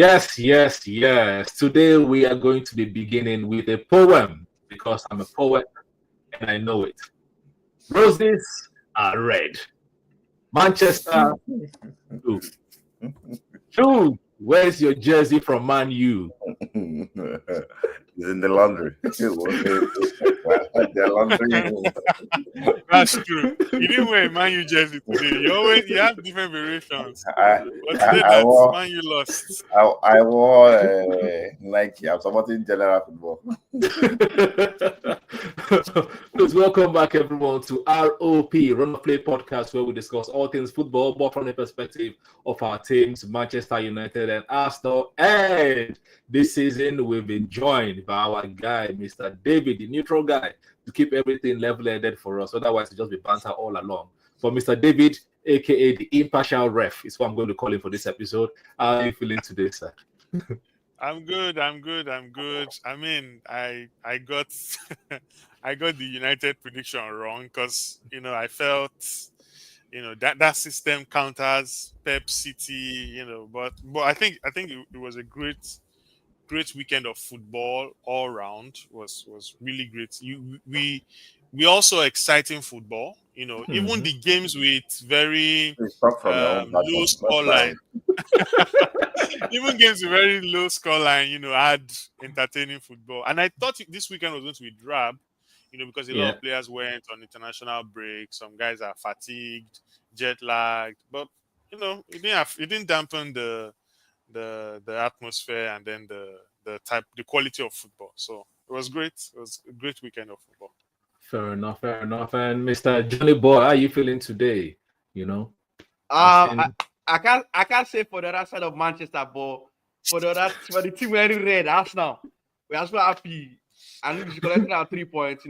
Yes. Today we are going to be beginning with a poem because I'm a poet and I know it. Roses are red. Manchester blue. True. Where's your jersey from Man U? It's in the laundry. The laundry. That's true. You didn't wear a Man U jersey today. You have different variations. I, But today I wore Man U lost. I wore Nike. I'm supporting general football. Please welcome back everyone to ROP, Run of Play podcast, where we discuss all things football, but from the perspective of our teams, Manchester United and Arsenal. And this season, we've been joined by our guy, Mr. David, the neutral guy, to keep everything level-headed for us. Otherwise, it'll just be banter all along. But Mr. David, aka the impartial ref, is what I'm going to call him for this episode. How are you feeling today, sir? I'm good. I mean, I got I got the United prediction wrong because I felt that system counters Pep City, but I think it was a great weekend of football all round. Was really great. We also exciting football. Even the games with very low scoreline. Even games with very low scoreline, had entertaining football. And I thought this weekend was going to be drab, because a lot of players went on international break. Some guys are fatigued, jet lagged, but it didn't dampen the atmosphere and then the quality of football. So it was great. It was a great weekend of football. Fair enough. And Mr. Johnny Boy, how are you feeling today? I can't say for the other side of Manchester, but for the team wearing red, Arsenal, we are so happy. And we collected our 3 points.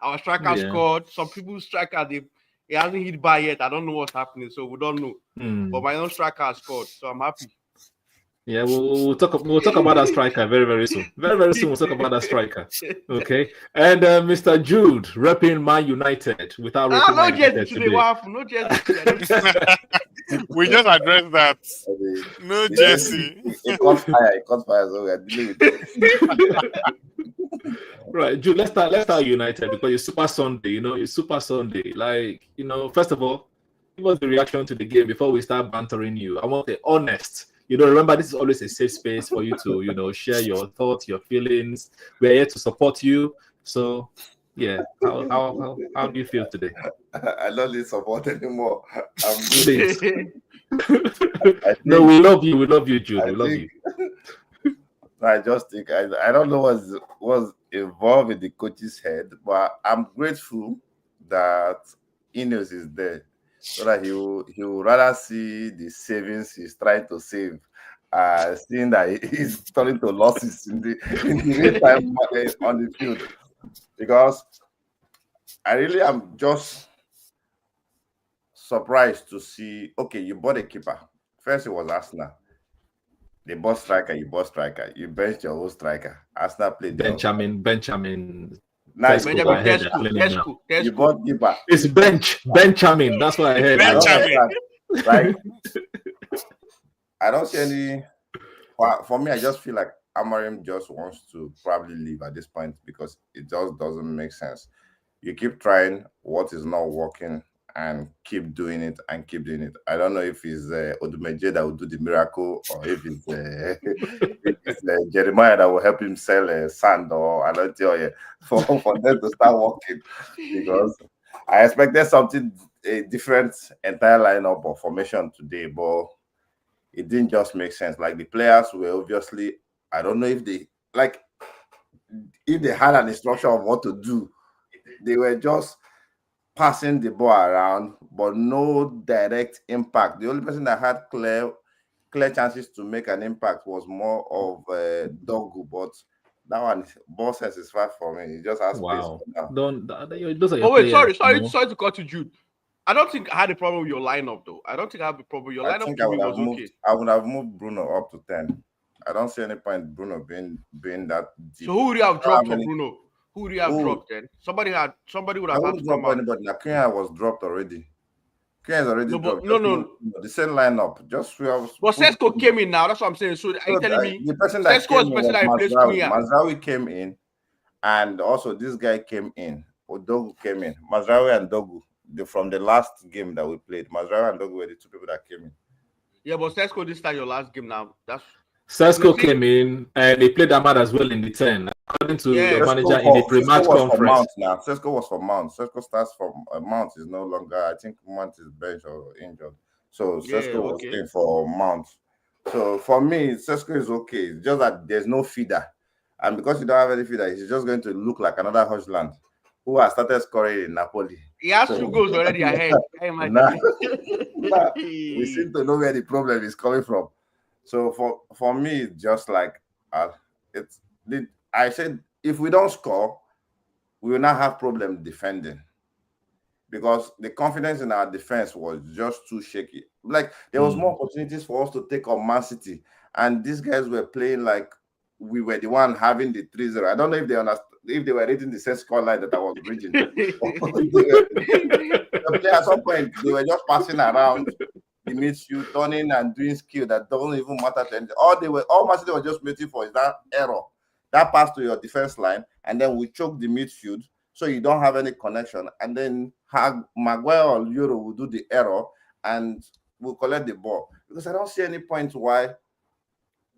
Our striker scored. Some people's striker he hasn't hit by yet. I don't know what's happening, so we don't know. But my own striker scored, so I'm happy. Yeah, we'll talk about that striker very, very soon. Very, very soon we'll talk about that striker. Okay. And Mr. Jude repping Man United without repping Man United today. No jersey. We just addressed that. No jersey. It caught fire, so we are dealing with it. Right, Jude, let's start United because it's Super Sunday, it's Super Sunday. First of all, give us the reaction to the game before we start bantering you. I want the honest. Remember, this is always a safe space for you to, share your thoughts, your feelings. We're here to support you. So, yeah, how do you feel today? I don't need support anymore. I'm good. No, we love you. We love you, Jude. We love you. I just think I don't know what's involved in the coach's head, but I'm grateful that Ineos is there. So that he will rather see the savings he's trying to save, seeing that he's turning to losses in the real time on the field. Because I really am just surprised to see, okay, you bought a keeper. First it was Arsenal. They bought striker, you bought striker. You benched your own striker. Arsenal played Benjamin. Nice. Tesco. You bought keeper. It's Benjamin. That's what I heard. Like, I don't see any. For me, I just feel like Amorim just wants to probably leave at this point because it just doesn't make sense. You keep trying what is not working and keep doing it. I don't know if it's Odumeje that will do the miracle or if it's Jeremiah that will help him sell sand or I don't tell you for them to start working, because I expected something a different entire lineup or formation today, but it didn't just make sense. Like the players were obviously, I don't know if they had an instruction of what to do, they were just passing the ball around, but no direct impact. The only person that had clear chances to make an impact was more of Dogu, but that one, ball sense is far for me. He just has wow. Space. Sorry to cut you, Jude. I don't think I had a problem with your lineup, though. I don't think I have a problem with your lineup. I would have moved Bruno up to 10. I don't see any point Bruno being that deep. So who would you have dropped for Bruno? Who would you have dropped then? Somebody would have had to come out. Anybody. Nakuya was dropped already. Keane already No, dropped. no. The same lineup. Just But Sesko came in now. That's what I'm saying. So are you telling me the person that Sesko came was in the person that was replaced Mazraoui. Cunha? Mazraoui came in, and also this guy came in. Dogu came in. Mazraoui and Dogu. From the last game that we played, Mazraoui and Dogu were the two people that came in. Yeah, but Sesko this time your last game now. That's Sesko came in and he played Ahmad as well in the 10. According to your manager in the pre-match conference. Now Sesko was for Mount. Sesko starts from Mount is no longer. I think Mount is bench or injured. So Sesko was in for Mount. So for me, Sesko is okay. It's just that there's no feeder, and because you don't have any feeder, he's just going to look like another Hojland who has started scoring in Napoli. He has 2 goals already ahead. We seem to know where the problem is coming from. So for me, it's just like I said, if we don't score, we will not have problem defending, because the confidence in our defense was just too shaky. Like there was more opportunities for us to take on Man City, and these guys were playing like we were the one having the 3-0. I don't know if they understand, if they were reading the same scoreline that I was reading. At some point, they were just passing around the midfield, turning and doing skill that doesn't even matter to anything. All Man City were just waiting for is that error, that pass to your defense line, and then we choke the midfield so you don't have any connection, and then Maguire or Euro will do the error and we'll collect the ball. Because I don't see any point why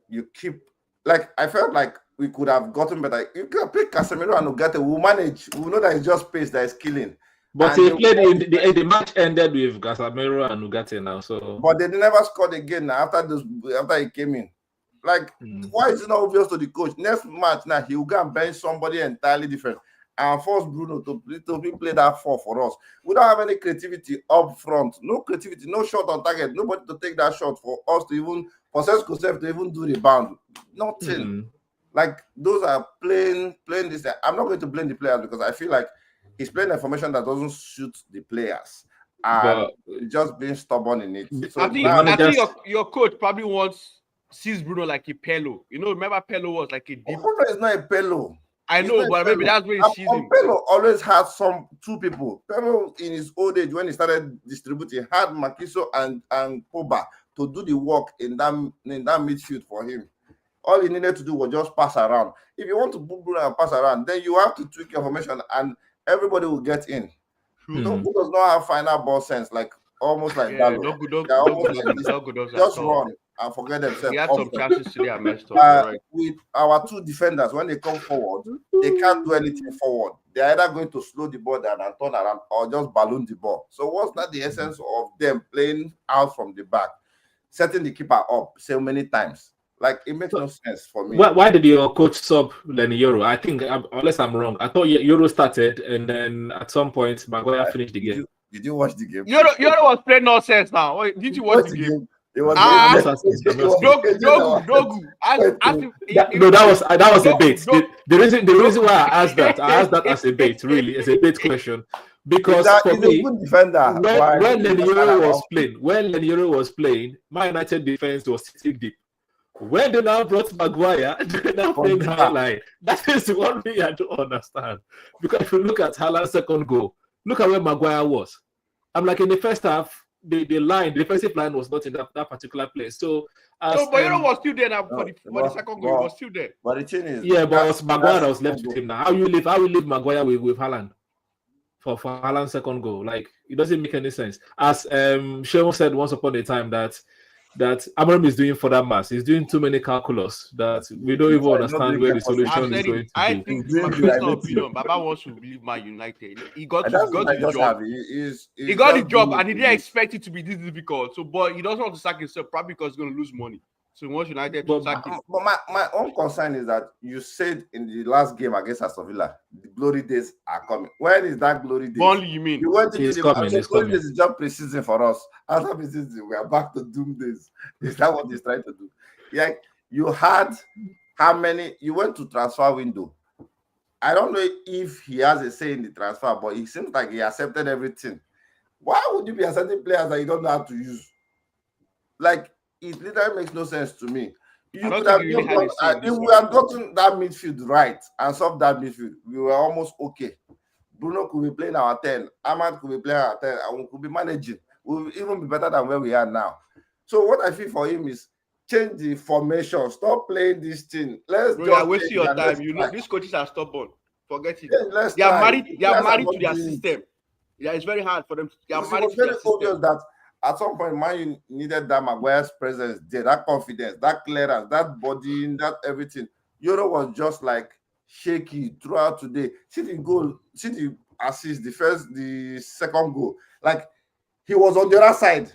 you keep, like, I felt like we could have gotten better. You can pick Casemiro and Ugarte. We'll manage. We'll know that it's just pace that is killing. But he played in the match ended with Casemiro and Ugarte now. So, but they never scored again after he came in. Like, why is it not obvious to the coach? Next match now he will go and bench somebody entirely different and force Bruno to play that 4 for us. We don't have any creativity up front. No creativity, no shot on target. Nobody to take that shot for us to even, for Sesko to even do the bound. Nothing. Like, those are playing this. I'm not going to blame the players because I feel like he's playing a formation that doesn't suit the players. And just being stubborn in it. So I think your coach probably sees Bruno like a Pello. You know, remember Pello was like a deep. Bruno is not a Pello. I know, but maybe that's where he sees him. Pello always had two people. Pello in his old age, when he started distributing, had Makiso and Pogba to do the work in that midfield for him. All he needed to do was just pass around. If you want to book Bruno and pass around, then you have to tweak your formation and everybody will get in. Who does not have final ball sense, like almost like that. Just run and forget themselves. He had some chances today I messed up. With our 2 defenders, when they come forward, they can't do anything forward. They're either going to slow the ball down and turn around or just balloon the ball. So what's not the essence of them playing out from the back, setting the keeper up so many times? Like, it makes no sense for me. Why did your coach sub then Euro? I think, unless I'm wrong, I thought Euro started and then at some point Maguire finished the game. Did you watch the game? Euro was playing nonsense now. Wait, did you watch the game? Dogu. No, that was a bait. The reason why I asked that as a bait, really, as a bait question. Because for me, when Leniero was playing, my United defense was sitting deep. When they now brought Maguire, they now playing high line. That is the one thing I don't understand. Because if you look at Haaland's second goal, look at where Maguire was. I'm like, in the first half, the defensive line was not in that particular place. So, but was still there now for the second goal. He was still there. But the thing is, but it was Maguire that was left with him now. How you leave Maguire with Haaland for Haaland's second goal? Like, it doesn't make any sense. As Sheon said once upon a time that Amorim is doing for that mass. He's doing too many calculus that we don't even understand where the solution is going to I think my personal opinion, Baba wants to leave Man United. He got the job. He got the job and he didn't expect it to be this difficult. So, but he doesn't want to sack himself probably because he's going to lose money. So he wants United to sack him. But my own concern is that you said in the last game against Aston Villa, the glory days are coming. When is that glory days? Burnley, you mean? You went to it's coming. Glory days is just pre-season for us. After pre-season, we are back to doom days. Is that what he's trying to do? Yeah, you had how many? You went to transfer window. I don't know if he has a say in the transfer, but it seems like he accepted everything. Why would you be accepting players that you don't know how to use? Like, it literally makes no sense to me. If we had gotten that midfield right and solved that midfield, we were almost okay. Bruno could be playing our 10, Ahmad could be playing our 10, and we could be managing. we'll even be better than where we are now. So what I feel for him is change the formation. Stop playing this thing. Let's Bro, just you're wasting your time. You know, try. these coaches are stubborn. Forget it. Yeah, let's They are try. married. They are Guys married not to their doing it. system. Yeah, it's very hard for them. They are It married was to their very obvious system. that at some point, Man U needed that Maguire's presence there, that confidence, that clearance, that body, that everything. Euro was just like shaky throughout today. See the goal, see the assist, the second goal. Like he was on the other side.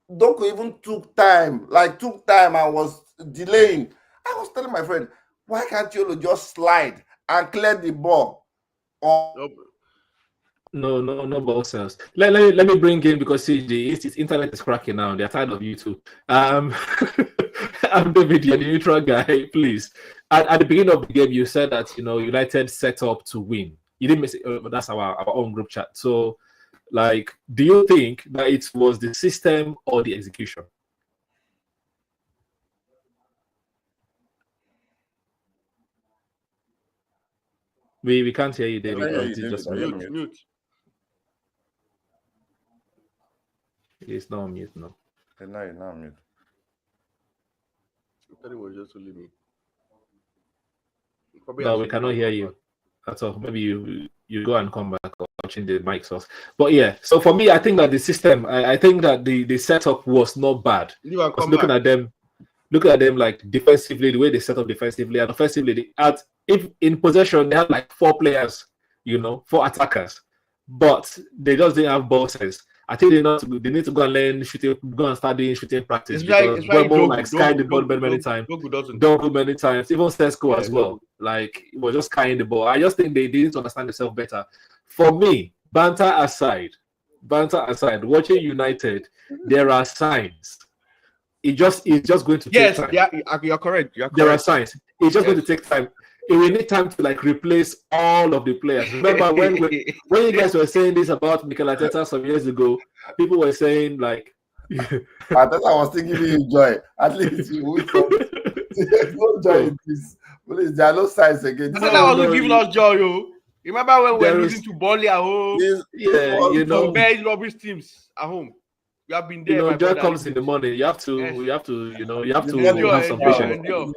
Doku even took time and was delaying. I was telling my friend, why can't you just slide and clear the ball? No ball sense. Let me bring in, because CG, his internet is cracking now. They're tired of you too. I'm David, you're the neutral guy. Please, at the beginning of the game, you said that United set up to win. You didn't miss it. That's our own group chat. So, like, do you think that it was the system or the execution? We can't hear you, David. Mute. It's not on mute, no. No, you're not mute. I thought it was just only me. No, we cannot hear you. That's all. Maybe you go and come back or change the mic source. But yeah, so for me, I think that the system, I think that the setup was not bad. Looking at them like defensively, the way they set up defensively and offensively, if in possession they had like 4 players, 4 attackers, but they just didn't have ball sense. I think they need to go and learn shooting, go and start doing shooting practice. Because Wembo like skied the ball many times. Dogu many times. Even Sesko as well. Like, it was just skying the ball. I just think they didn't understand themselves better. For me, banter aside, watching United, there are signs. It's just going to take time. Yes, you're correct. There are signs. It's just going to take time. It will need time to like replace all of the players. Remember when you guys were saying this about Mikel Arteta some years ago, people were saying like Arteta was still giving you joy. At least you will there's no joy in this. Please, there are no signs again. Arteta wasn't giving us joy, yo. Remember when we were losing to Burnley at home? Yeah, very rubbish teams at home. You have been there. Joy comes in the morning. You have to have some patience. You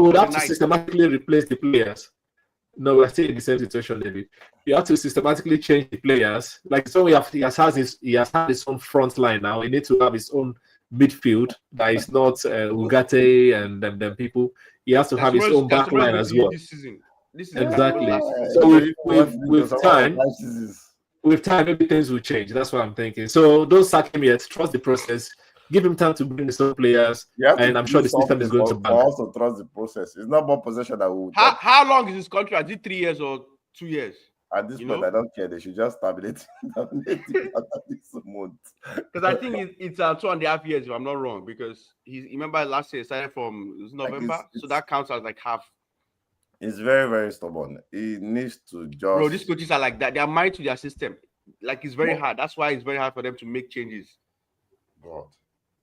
would have to systematically replace the players. No, we're still in the same situation, David. You have to systematically change the players. Like, so he has had his own front line now. He needs to have his own midfield that is not Ugarte and them people. He has to have his own back line as well. This season. Exactly. So with time, maybe things will change. That's what I'm thinking. So don't sack him yet. Trust the process. Give him time to bring the some players, and I'm sure the system is going to back. Also trust the process. It's not about possession that will. How long is his contract? Is it 3 years or 2 years? At this point, I don't care. They should just terminate it at this month. Because I think it's 2.5 years, if I'm not wrong. Because remember last year it started from November, so that counts as like half. He's very, very stubborn. He needs to just. Bro, these coaches are like that. They are married to their system. Like, it's very hard. That's why it's very hard for them to make changes. God.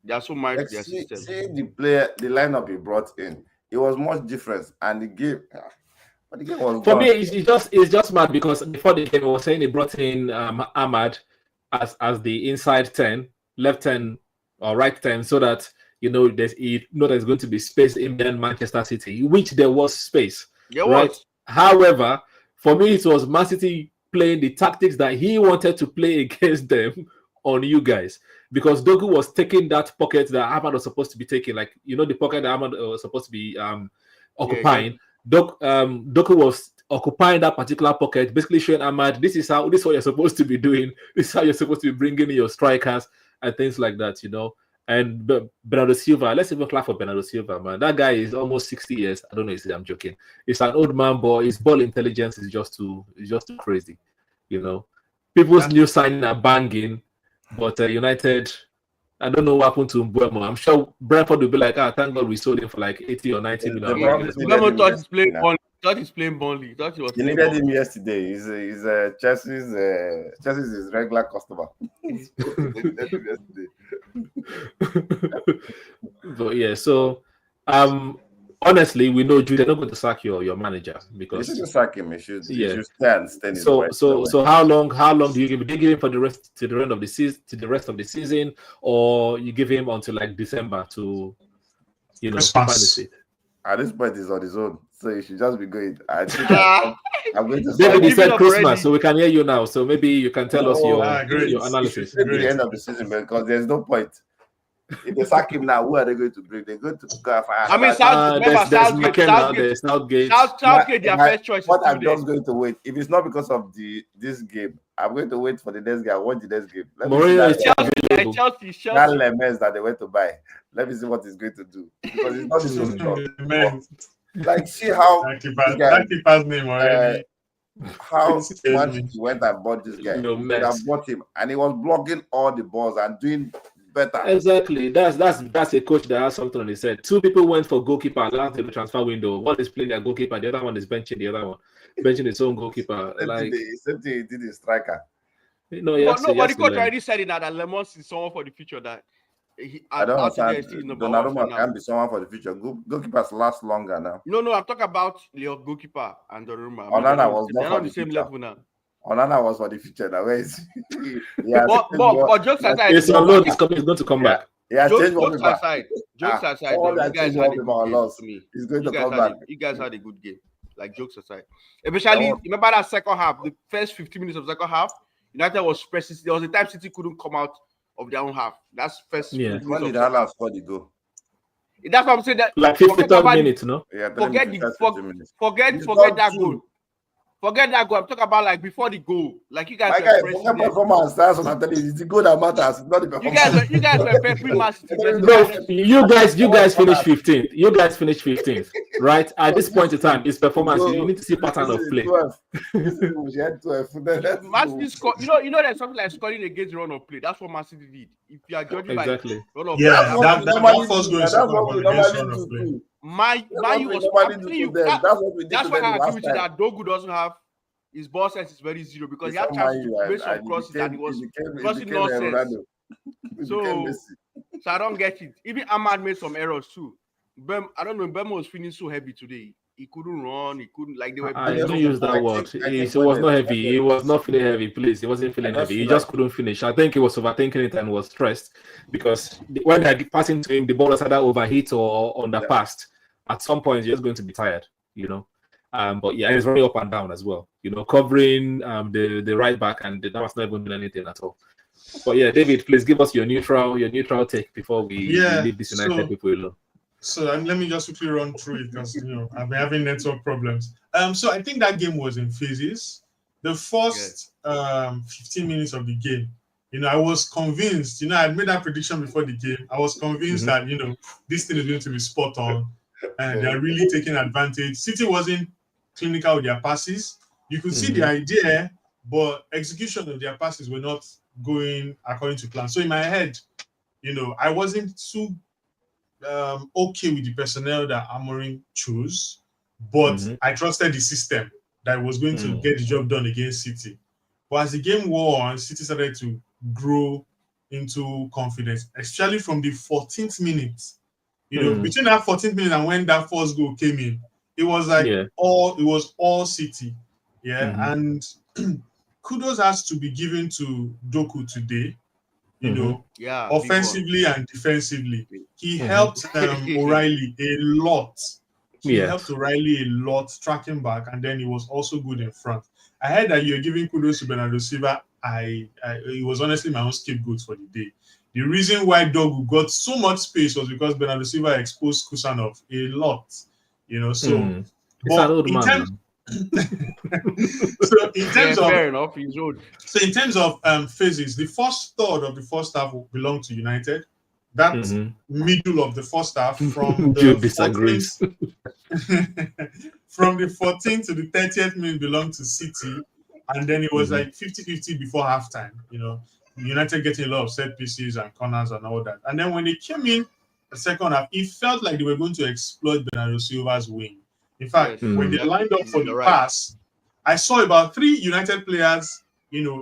They are so married to their system. See the lineup he brought in. It was much different, and the game was. For me, it's just mad because before the game, I was saying he brought in Ahmad as the inside 10, left 10 or right 10, so that there's going to be space in Manchester City, which there was space. Right. However, for me, it was Man City playing the tactics that he wanted to play against them on you guys, because Dogu was taking that pocket that Ahmad was supposed to be taking, like the pocket that Ahmad was supposed to be occupying. Dogu was occupying that particular pocket, basically showing Ahmad, this is what you're supposed to be doing. This is how you're supposed to be bringing in your strikers and things like that, And Bernardo Silva, let's even clap for Bernardo Silva, man. That guy is almost 60 years. I don't know if I'm joking. It's an old man, but his ball intelligence is just too crazy. People's new signing are banging, but United, I don't know what happened to Mbeumo. I'm sure Brentford will be like, thank God we sold him for like 80 or 90 million. Mbeumo thought he's playing Burnley. Thought he was. He needed him yesterday. He's Chelsea's his regular customer. But yeah, so honestly, we know they're not going to sack your manager You because shouldn't sack him. He should stay in his so place. so how long do you give him? Do you give him for the rest to the end of the season, to the rest of the season, or you give him until like December to find the seat? At this point, he's on his own, so he should just be going. I think I'm going to. David, you said Christmas, already. so we can hear you now. So maybe you can tell us your analysis. At the end of the season, because there's no point. If they sack him now, who are they going to bring? They're going to go I mean, Southgate, their first choice. What I'm just going to wait. If it's not because of this game, I'm going to wait for the next game. I want the next game. Mourinho is Chelsea. That Lemens that they went to buy. Let me see what he's going to do, because it's not the same. Like, see how that keeper's name already. How much he went and bought this guy. They have bought him, and he was blocking all the balls and doing better. Exactly. That's a coach that has something on his head. Two people went for goalkeeper last in the transfer window. One is playing their goalkeeper, the other one is benching the other one, benching his own goalkeeper. Same thing he did in striker. But the coach already said that Lemons is someone for the future. That I don't understand. Donnarumma can be someone for the future. Goalkeepers last longer now. No, I'm talking about your goalkeeper and Donnarumma. Onana was not on the same level now. Onana was for the future. Now where is he? But jokes aside, it's going to come back. Yeah, jokes aside, you guys had a good game to me. He's going to come back. You guys had a good game. Like, jokes aside, especially remember that second half, the first 15 minutes of the second half, United was pressing. There was a time City couldn't come out of their own half. That's first. When did Haaland score the goal? That's what I'm saying. That like 53rd minute, no? Yeah, forget that goal. Forget that goal. I'm talking about like before the goal. Like, you guys were performance. That's what I'm telling you. It's the goal that matters, not the performance. You guys were preparing Man City. You guys finished 15th. You guys finished 15th, right? At this point in time, it's performance. You need to see pattern of play. Man City score. You know, there's something like scoring against the run of play. That's what Man City did. If you are judging by run of play, that's what we normally do. That's why I agree with you that Dogu doesn't have his ball sense is very zero, because he had chance to make some crosses and he was crossing nonsense. So I don't get it. Even Ahmad made some errors too. I don't know. Bemo was feeling so heavy today. He couldn't run. He couldn't, like, they were. I don't use that word. He was not heavy. He was not feeling heavy. Please, he wasn't feeling heavy. He just couldn't finish. I think he was overthinking it and was stressed because when they're passing to him, the ball was either overhit or underpassed. At some point, you're just going to be tired, But yeah, it's very up and down as well. Covering the right back, and that was not even doing anything at all. But yeah, David, please give us your neutral take before we leave this United people alone. So let me just quickly run through it because I've been having network problems. So I think that game was in phases. The first 15 minutes of the game, I was convinced. I had made that prediction before the game. I was convinced that this thing is going to be spot on, and they're really taking advantage. City wasn't clinical with their passes. You could see the idea, but execution of their passes were not going according to plan. So in my head, I wasn't too okay with the personnel that Amorim chose, but I trusted the system that was going to get the job done against City. But as the game wore on, City started to grow into confidence, especially from the 14th minute. Between that 14th minute and when that first goal came in, it was like all City. And kudos has to be given to Doku today. Offensively and defensively. He helped O'Reilly a lot. He helped O'Reilly a lot tracking back, and then he was also good in front. I heard that you're giving kudos to Bernardo Silva. It was honestly my own scapegoat for the day. The reason why Dogu got so much space was because Bernardo Silva exposed Kusanov a lot. Fair enough, he's old. So in terms of phases, the first third of the first half belonged to United. That middle of the first half from the 14th to the 30th minute belonged to City, and then it was like 50-50 before halftime. United getting a lot of set pieces and corners and all that. And then when they came in the second half, it felt like they were going to exploit Bernardo Silva's wing. In fact, when they lined up for the pass, I saw about 3 United players,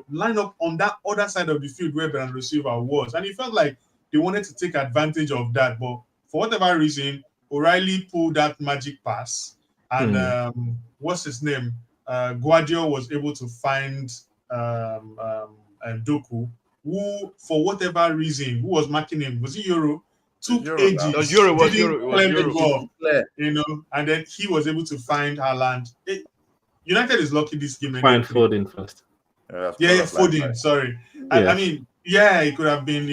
line up on that other side of the field where Bernardo Silva was. And it felt like they wanted to take advantage of that. But for whatever reason, O'Reilly pulled that magic pass, and what's his name? Guardiola was able to find Doku, who, for whatever reason, who was marking him, was it Euro? Took ages. It was Euro. The ball, and then he was able to find Haaland. United is lucky this game. Find Foden first. Foden. Sorry, I mean, it could have been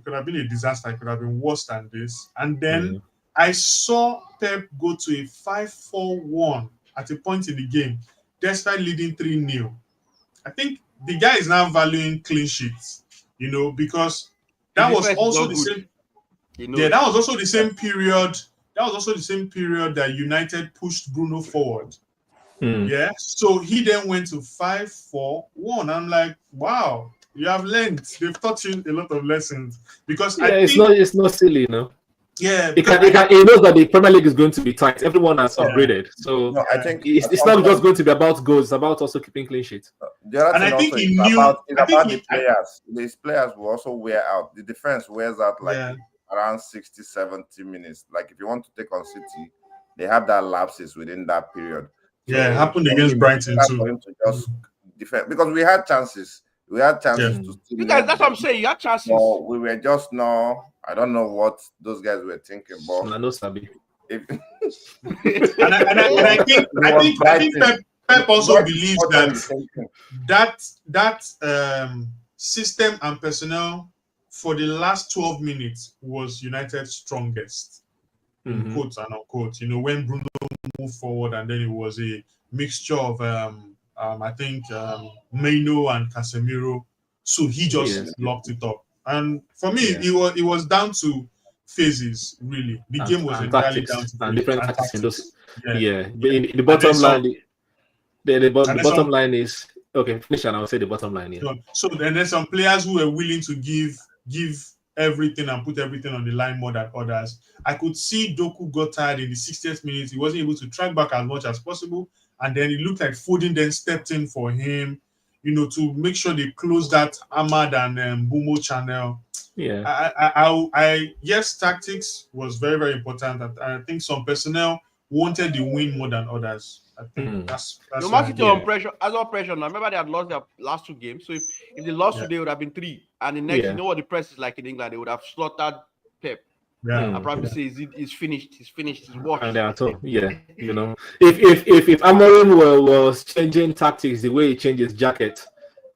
a disaster. It could have been worse than this. And then I saw Pep go to a 5-4-1 at a point in the game, despite leading 3-0. I think the guy is now valuing clean sheets, because that was also the same. That was also the same period. That was also the same period that United pushed Bruno forward. So he then went to 5-4-1. I'm like, wow, you have learned. They've taught you a lot of lessons, because it's not silly, Yeah, he knows that the Premier League is going to be tight. Everyone has upgraded, so I think it's not just going to be about goals. It's about also keeping clean sheets. I think he knew about the players. These players will also wear out. The defense wears out around 60-70 minutes. Like if you want to take on City, they have that lapses within that period. So it happened against Brighton too. For him to just defend, because we had chances. We had chances to. You guys, that's what I'm saying. You had chances. No, we were just I don't know what those guys were thinking, but no Sabi. I think Pep also believes that system and personnel for the last 12 minutes was United's strongest, in quotes and unquote. When Bruno moved forward, and then it was a mixture of I think Maino and Casemiro. So he just locked it up. And for me, it was down to phases, really. The game was entirely down to and different tactics in those. The bottom line. The bottom line is okay. Finish, and I'll say the bottom line. So then there's some players who were willing to give everything and put everything on the line more than others. I could see Doku got tired in the 60th minute. He wasn't able to track back as much as possible, and then it looked like Foden then stepped in for him, to make sure they close that Ahmad and Bumo channel. Yes, tactics was very, very important. I think some personnel wanted the win more than others. I think that's Man City on pressure. As well pressure now. Remember they had lost their last 2 games. So if they lost today, it would have been 3. And the next, you know what the press is like in England, they would have slaughtered Pep. I probably say he's finished. He's finished. He's washed. And at all, if Amorim was changing tactics the way he changed his jacket,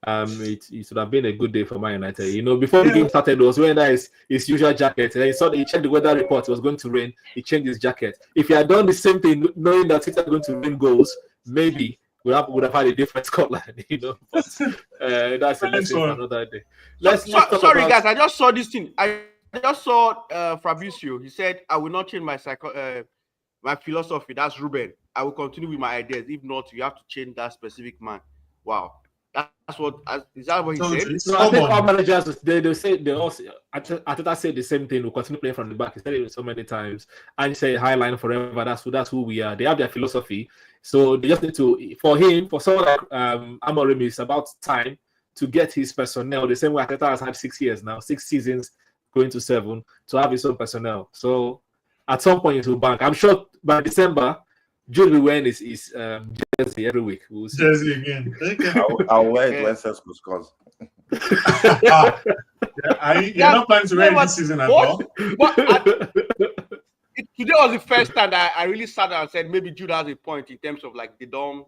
it would have been a good day for Man United. Before the game started, he was wearing his usual jacket, and he checked the weather report. It was going to rain. He changed his jacket. If he had done the same thing, knowing that it's going to rain goals, maybe would have had a different Scotland. But that's a lesson for another day. Sorry, guys. I just saw this thing. I just saw Fabrizio. He said, "I will not change my philosophy." That's Ruben. I will continue with my ideas. If not, you have to change that specific man. Wow. Is that what he said? So I think all managers Arteta said the same thing. We'll continue playing from the back. He said it so many times. And he said high line forever. That's who we are. They have their philosophy. So they just need to, for someone like Amorim, it's about time to get his personnel the same way Arteta has had 6 years now, 6 seasons going to 7, to have his own personnel. So at some point it will bank. I'm sure by December, Jude will wear his jersey every week. We'll see. Jersey again. Okay. I'll wear it when Sesko scores. You're not planning to wear it this season at all? Today was the first time that I really sat down and said maybe Jude has a point in terms of like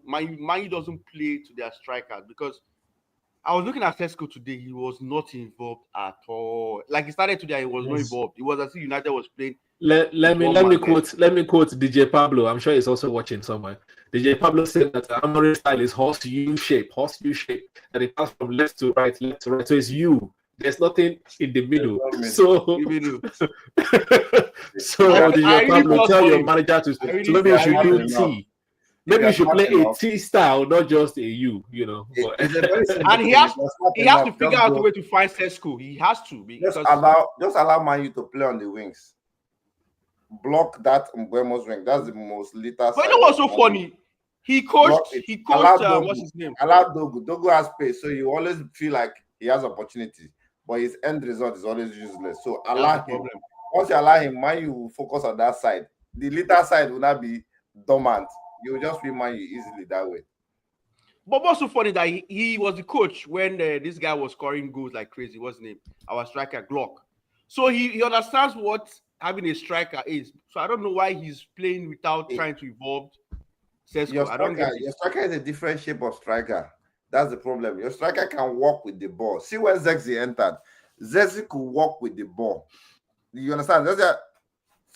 Man doesn't play to their strikers, because I was looking at Sesko today. He was not involved at all. Like he started today, he was not involved. It was as if United was playing. Let me quote DJ Pablo. I'm sure he's also watching somewhere. DJ Pablo said that Amorim's style is horseshoe shape, and it comes from left to right. So it's you. There's nothing in the middle. So DJ Pablo, tell your manager to maybe you should do T. Maybe you should play a T style, not just a U. And he has to figure out a way to find Sesko. He has to, because just allow Man U to play on the wings. Block that Mbuemo's wing. That's the most lethal. But you know what's so funny? He coached what's his name? Allow Dogu. Dogu has space, so you always feel like he has opportunity, but his end result is always useless. So allow him. once you allow him, Man U will focus on that side. The later side will not be dormant. You will just win Man U easily that way. But what's so funny that he was the coach when this guy was scoring goals like crazy. What's his name? Our striker, Glock. So he understands what having a striker is. So I don't know why he's playing without trying to evolve. Your striker is a different shape of striker. That's the problem. Your striker can walk with the ball. See when Zexi entered. Zexi could walk with the ball. You understand?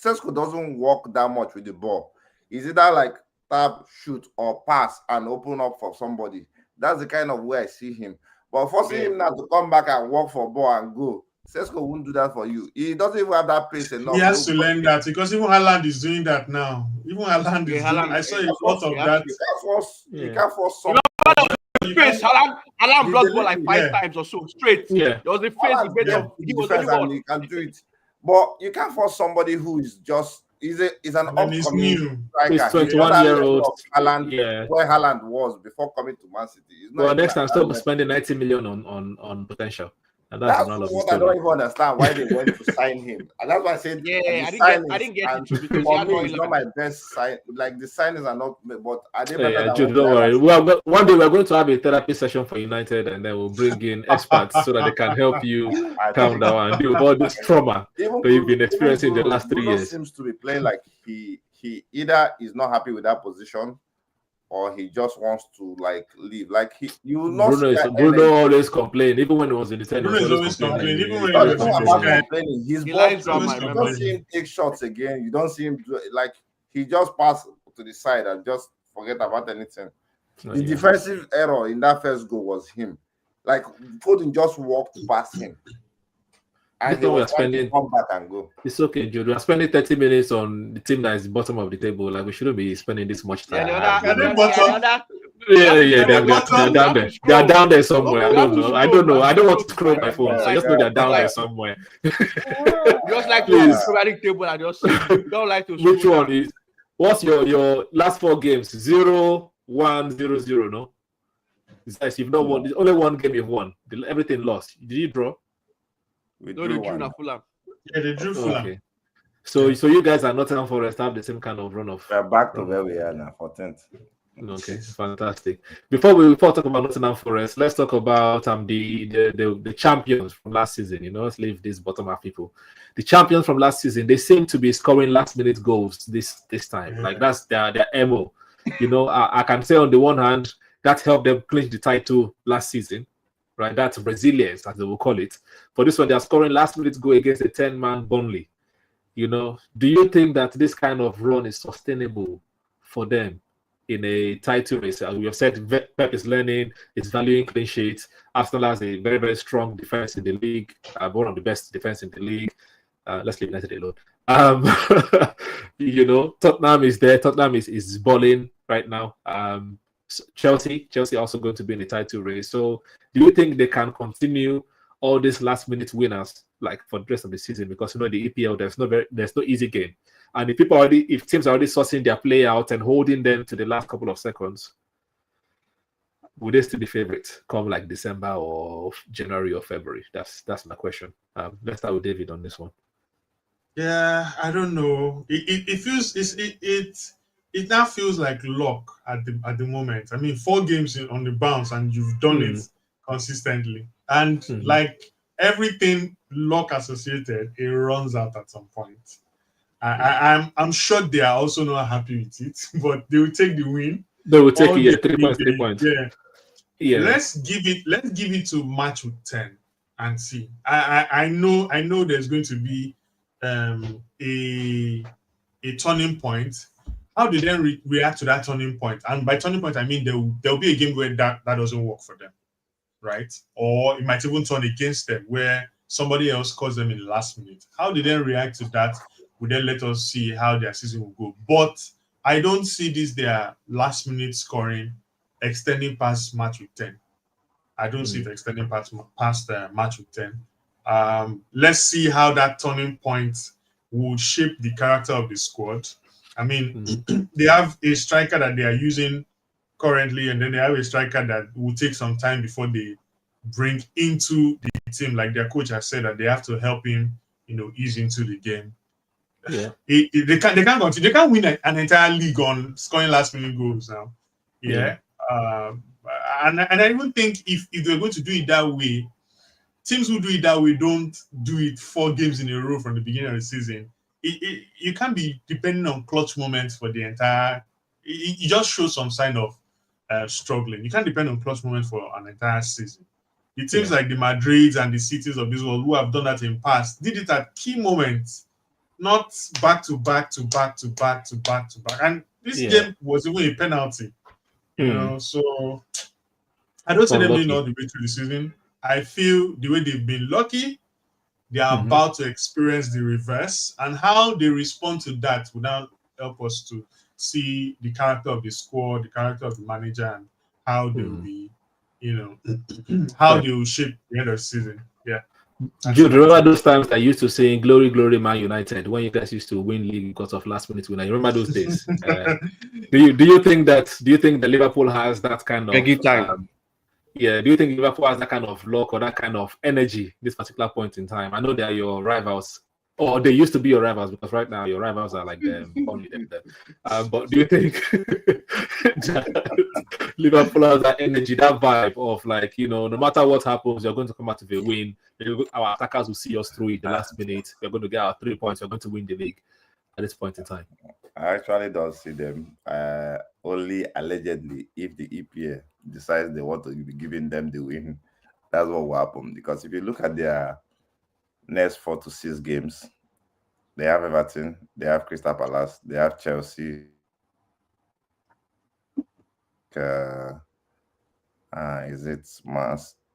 Sesko doesn't walk that much with the ball. Is either like tap, shoot, or pass and open up for somebody. That's the kind of way I see him. But forcing him now to come back and walk for ball and go, Sesko won't do that for you. He doesn't even have that pace enough. He has to learn that because even Haaland is doing that now. Even Haaland is doing. I saw a lot of that. You can't force someone. Face Haaland blocked ball like 5 times or so straight. Yeah, there was a face he was and he can do it. But you can't force somebody who is just is an upcoming striker. He's 21-year-old Haaland, where Haaland was before coming to Man City. Well, next time, stop spending 90 million on potential. And that's what I don't even understand why they went to sign him. And that's why I said, I didn't get it because for me, it's not my best sign. Like the signings are not, but I didn't. Jude, don't worry. One day we're going to have a therapy session for United, and then we'll bring in experts so that they can help you calm down and deal with all this trauma that you've been experiencing the last 3 years. Seems to be playing like he either is not happy with that position, or he just wants to like leave. Like Bruno always complain, even when he was in the team. Bruno is always complaining, even when he was complaining. His likes drama. You don't see him take shots again. You don't see him do, like he just pass to the side and just forget about anything. The defensive error in that first goal was him. Like Foden just walked past him. And they were spending come back and go. It's okay, Jude. We are spending 30 minutes on the team that is bottom of the table. Like we shouldn't be spending this much time. They're down there. They're down there somewhere. I don't know. I don't want to scroll my phone. So I just know they're down there somewhere. Just like the periodic table, I just don't like to. Which one is? What's your last 4 games? 0-1, 0-0. No. It's you've not won. There's only one game you've won. Everything lost. Did you draw? They drew Fulham. Okay. So you guys are Nottingham Forest have the same kind of run of. We're back to where we are now, 14th. Okay, fantastic. Before talk about Nottingham Forest, let's talk about the champions from last season. Let's leave these bottom half people. The champions from last season, they seem to be scoring last minute goals this time. Like that's their MO. I can say on the one hand that helped them clinch the title last season. Right, that's resilience, as they will call it. For this one, they are scoring last minute goal against a 10-man Burnley. Do you think that this kind of run is sustainable for them in a title race? As we have said, Pep is learning, is valuing clean sheets. Arsenal has a very, very strong defense in the league, one of the best defense in the league. Let's leave United alone. Tottenham is there. Tottenham is balling right now. Chelsea also going to be in the title race. So do you think they can continue all these last minute winners like for the rest of the season? Because the EPL there's no easy game, and if teams are already sourcing their play out and holding them to the last couple of seconds, would they still be favorites come like December or January or February? That's my question. Let's start with David on this one. Yeah, I don't know. It now feels like luck at the moment. I mean, 4 games on the bounce and you've done it consistently. And like everything luck associated, it runs out at some point. I'm sure they are also not happy with it, but they will take the win. They will take it. 3 points. Yeah. Let's give it to match with 10 and see. I know there's going to be a turning point. How do they react to that turning point? And by turning point, I mean there'll be a game where that doesn't work for them, right? Or it might even turn against them, where somebody else calls them in the last minute. How do they react to that? Will then let us see how their season will go. But I don't see their last minute scoring extending past match with 10. I don't see it extending past match with 10. Let's see how that turning point will shape the character of the squad. I mean, they have a striker that they are using currently, and then they have a striker that will take some time before they bring into the team. Like their coach has said that they have to help him, ease into the game. Yeah, they can't continue. They can't win an entire league on scoring last minute goals now. Yeah. And I even think if they're going to do it that way, teams who do it that way don't do it 4 games in a row from the beginning of the season. You can't be depending on clutch moments for the entire. It just shows some sign of struggling. You can't depend on clutch moments for an entire season. The teams like the Madrids and the cities of this world who have done that in past did it at key moments, not back to back to back to back to back to back. And this game was even a penalty. So I don't see them doing all the way through the season. I feel the way they've been lucky, they are about to experience the reverse, and how they respond to that will now help us to see the character of the squad, the character of the manager, and how they will be, how they will shape the end of the season. Yeah. Jude, remember those times I used to say "Glory, glory, Man United" when you guys used to win league because of last minute winner? You remember those days? Do you think that Liverpool has that kind of time? Do you think Liverpool has that kind of luck or that kind of energy this particular point in time? I know they are your rivals, or they used to be your rivals, because right now your rivals are like them, only them. But do you think that Liverpool has that energy, that vibe of like, no matter what happens, you're going to come out with a win. Our attackers will see us through it the last minute. We're going to get our 3 points. We're going to win the league at this point in time. I actually don't see them only allegedly if the EPA decides they want to be giving them the win. That's what will happen. Because if you look at their next 4 to 6 games, they have Everton, they have Crystal Palace, they have Chelsea.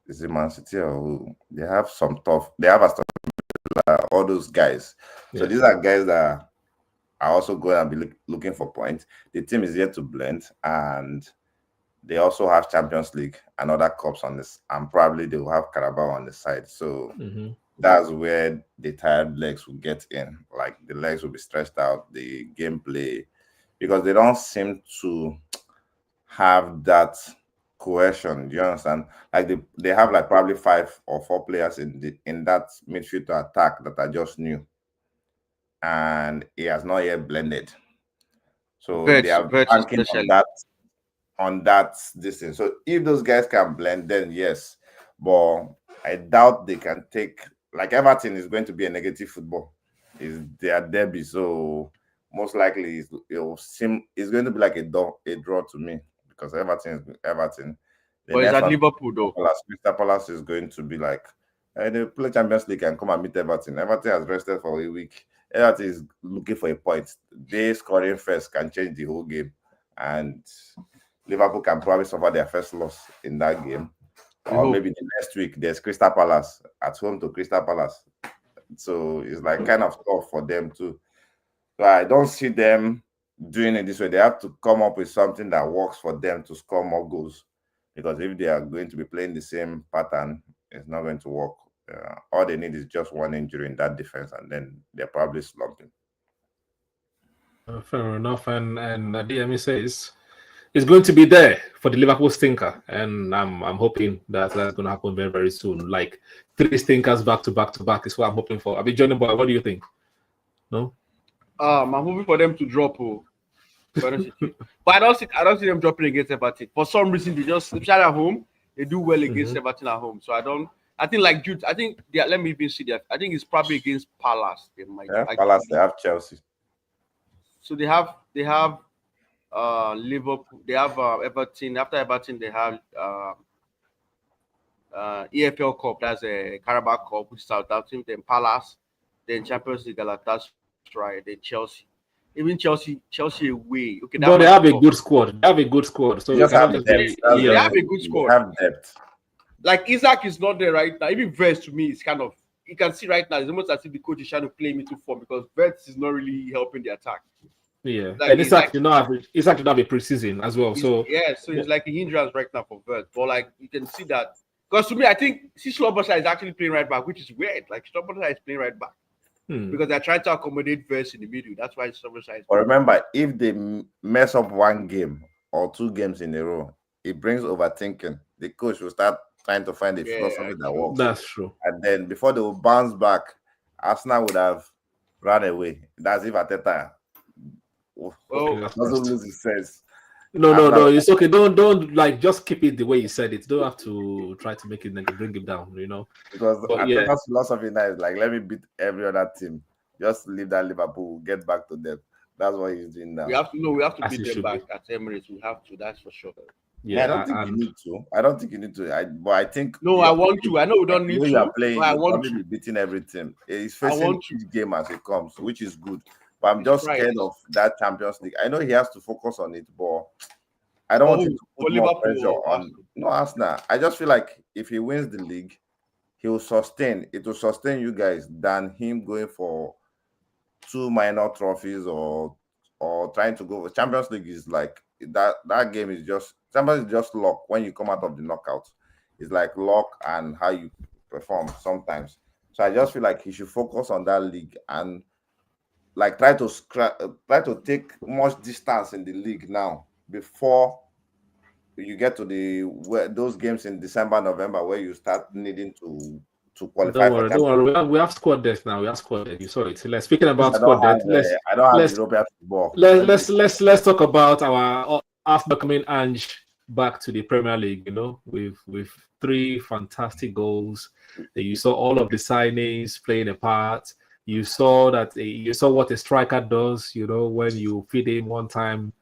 Is it Man City or who? They have some tough. They have Aston Villa, all those guys. So these are guys that are also going to be looking for points. The team is yet to blend, and they also have Champions League and other cups on this, and probably they will have Carabao on the side. So that's where the tired legs will get in. Like the legs will be stretched out, the gameplay, because they don't seem to have that cohesion. Do you understand? Like they have like probably 5 or 4 players in that midfield to attack that are just new, and it has not yet blended. So they are banking on that distance. So if those guys can blend, then yes. But I doubt they can take, like, Everton is going to be a negative football. Is their derby, so most likely it's going to be like a draw to me, because Everton is Everton. But it's at Liverpool though. Crystal Palace is going to be like they play Champions League and come and meet Everton. Everton has rested for a week. Everton is looking for a point. They scoring first can change the whole game, and Liverpool can probably suffer their first loss in that game. Or maybe the next week there's Crystal Palace at home to Crystal Palace. So it's like kind of tough for them too. So I don't see them doing it this way. They have to come up with something that works for them to score more goals. Because if they are going to be playing the same pattern, it's not going to work. All they need is just one injury in that defense, and then they're probably slumping. Fair enough. And DME says it's going to be there for the Liverpool stinker, and I'm hoping that's going to happen very, very soon. Like 3 stinkers back to back is what I'm hoping for. Johnny Boy, what do you think? No? I'm hoping for them to drop. But I don't see them dropping against Everton. For some reason, they just, especially at home, they do well against Everton at home. So I think like Jude, let me even see that. I think it's probably against Palace. Palace, they have Chelsea. So they have Liverpool, they have Everton. After Everton, they have EFL Cup, that's a Carabao Cup, which is Southampton, then Palace, then Champions League, Galatasaray, then Chelsea. Even Chelsea away. Okay, but they have a good squad. They have a good squad. So they have a good squad. They have depth. Like Isaac is not there right now. Even Verts to me is kind of, you can see right now, it's almost as if the coach is trying to play him into form, because Verts is not really helping the attack. Yeah, like, and Isaac did not have a preseason as well. So it's like a hindrance right now for Verts. But like you can see that, because to me, I think Slobosha is actually playing right back, which is weird. Like Slobosha is playing right back. Because they're trying to accommodate Verts in the middle. That's why Slobosha is. But remember, if they mess up one game or 2 games in a row, it brings overthinking. The coach will start trying to find a philosophy that works. That's true. And then before they will bounce back, Arsenal would have run away. That's if Arteta doesn't lose his sense. No, it's okay. Don't like just keep it the way you said it. Don't have to try to make it bring it down, Because yeah. Arteta's philosophy now is like, let me beat every other team. Just leave that Liverpool, get back to them. That's what he's doing now. We have to beat them back at Emirates. We have to, that's for sure. Yeah, I don't think you need to. I don't think you need to. But I think I want to. I know we don't need to. You are playing. I want to be beating every team. He's facing each game as it comes, which is good. But I'm just scared of that Champions League. I know he has to focus on it, but I don't want him to put more pressure on. No, Arsenal. I just feel like if he wins the league, he will sustain. It will sustain you guys than him going for 2 minor trophies or trying to go. Champions League is like that game is just Champions is just luck when you come out of the knockout. It's like luck and how you perform sometimes. So I just feel like he should focus on that league and like try to take much distance in the league now before you get to those games in December, November where you start needing to qualify. Don't worry. We have squad depth now. We have squad depth. You saw it. Speaking about squad depth, I don't have European football. Let's talk about our Arsenal coming Ange back to the Premier League. With 3 fantastic goals. You saw all of the signings playing a part. You saw what a striker does. When you feed him one time.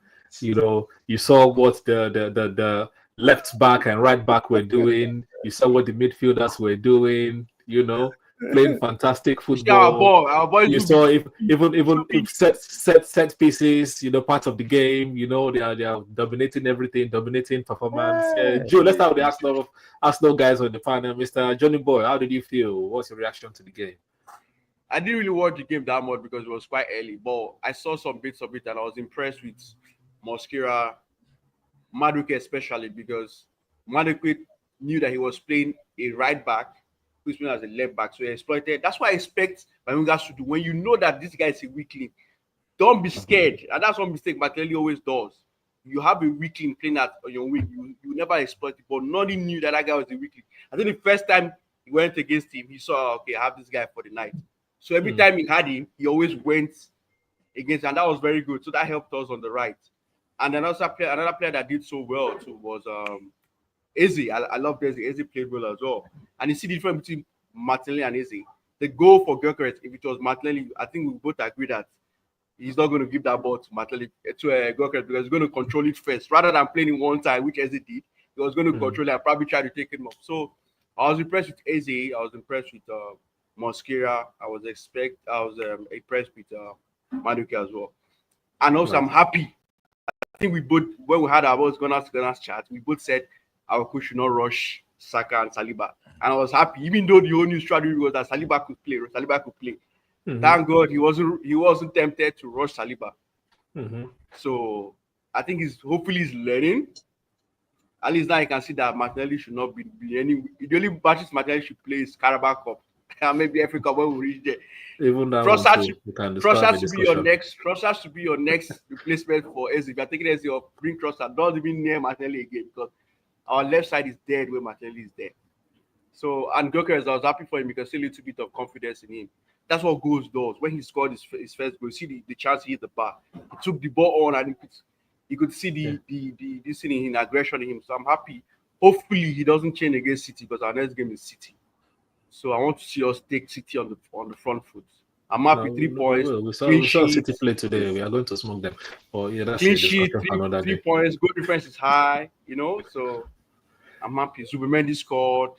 You saw what the left back and right back were doing. You saw what the midfielders were doing. Playing fantastic football. Our boys you saw if set pieces. Part of the game. They are dominating everything, dominating performance. Joe, let's start with the Arsenal guys on the panel. Mr. Johnny Boy, how did you feel? What's your reaction to the game? I didn't really watch the game that much because it was quite early, but I saw some bits of it and I was impressed with Mosquera, Madueke especially, because Madueke knew that he was playing a right back, who's playing as a left back, so he exploited. That's what I expect Bayongas to do. When you know that this guy is a weakling, don't be scared. And that's one mistake Martinelli always does. You have a weakling playing on your wing, you never exploit it, but nobody knew that guy was a weakling. I think the first time he went against him, he saw, okay, I have this guy for the night. So every time he had him, he always went against, and that was very good. So that helped us on the right. And another player that did so well too was Eze. I love Eze. Eze played well as well. And you see the difference between Martinelli and Eze. The goal for Gyökeres, if it was Martinelli, I think we both agree that he's not going to give that ball to Martinelli to Gyökeres because he's going to control it first rather than playing it one time, which Eze did. He was going to control it and probably try to take him off. So I was impressed with Eze. I was impressed with Mosquera. I was impressed with Madueke as well. And also, I'm happy. I think we both, when we had our Gunners chat, we both said our coach should not rush Saka and Saliba. And I was happy, even though the whole news strategy was that Saliba could play. Thank God he wasn't tempted to rush Saliba. So I think hopefully he's learning. At least now you can see that Martinelli should not be any. The only matches Martinelli should play is Carabao Cup. And maybe Africa when we reach there. Even that Trossard should be your next replacement for Eze. If you're taking Eze off, bring Trossard. Don't even near Martinelli again because our left side is dead when Martinelli is there. So, and Gyökeres, I was happy for him because see a little bit of confidence in him. That's what goals does. When he scored his first goal, you see the chance he hit the bar. He took the ball on and you could see this thing in aggression in him. So I'm happy. Hopefully he doesn't change against City because our next game is City. So I want to see us take City on the front foot. I'm happy 3 points. We saw City play today. We are going to smoke them. But yeah, that's clean sheet, 3 points. Goal difference is high, So I'm happy. Zubimendi scored.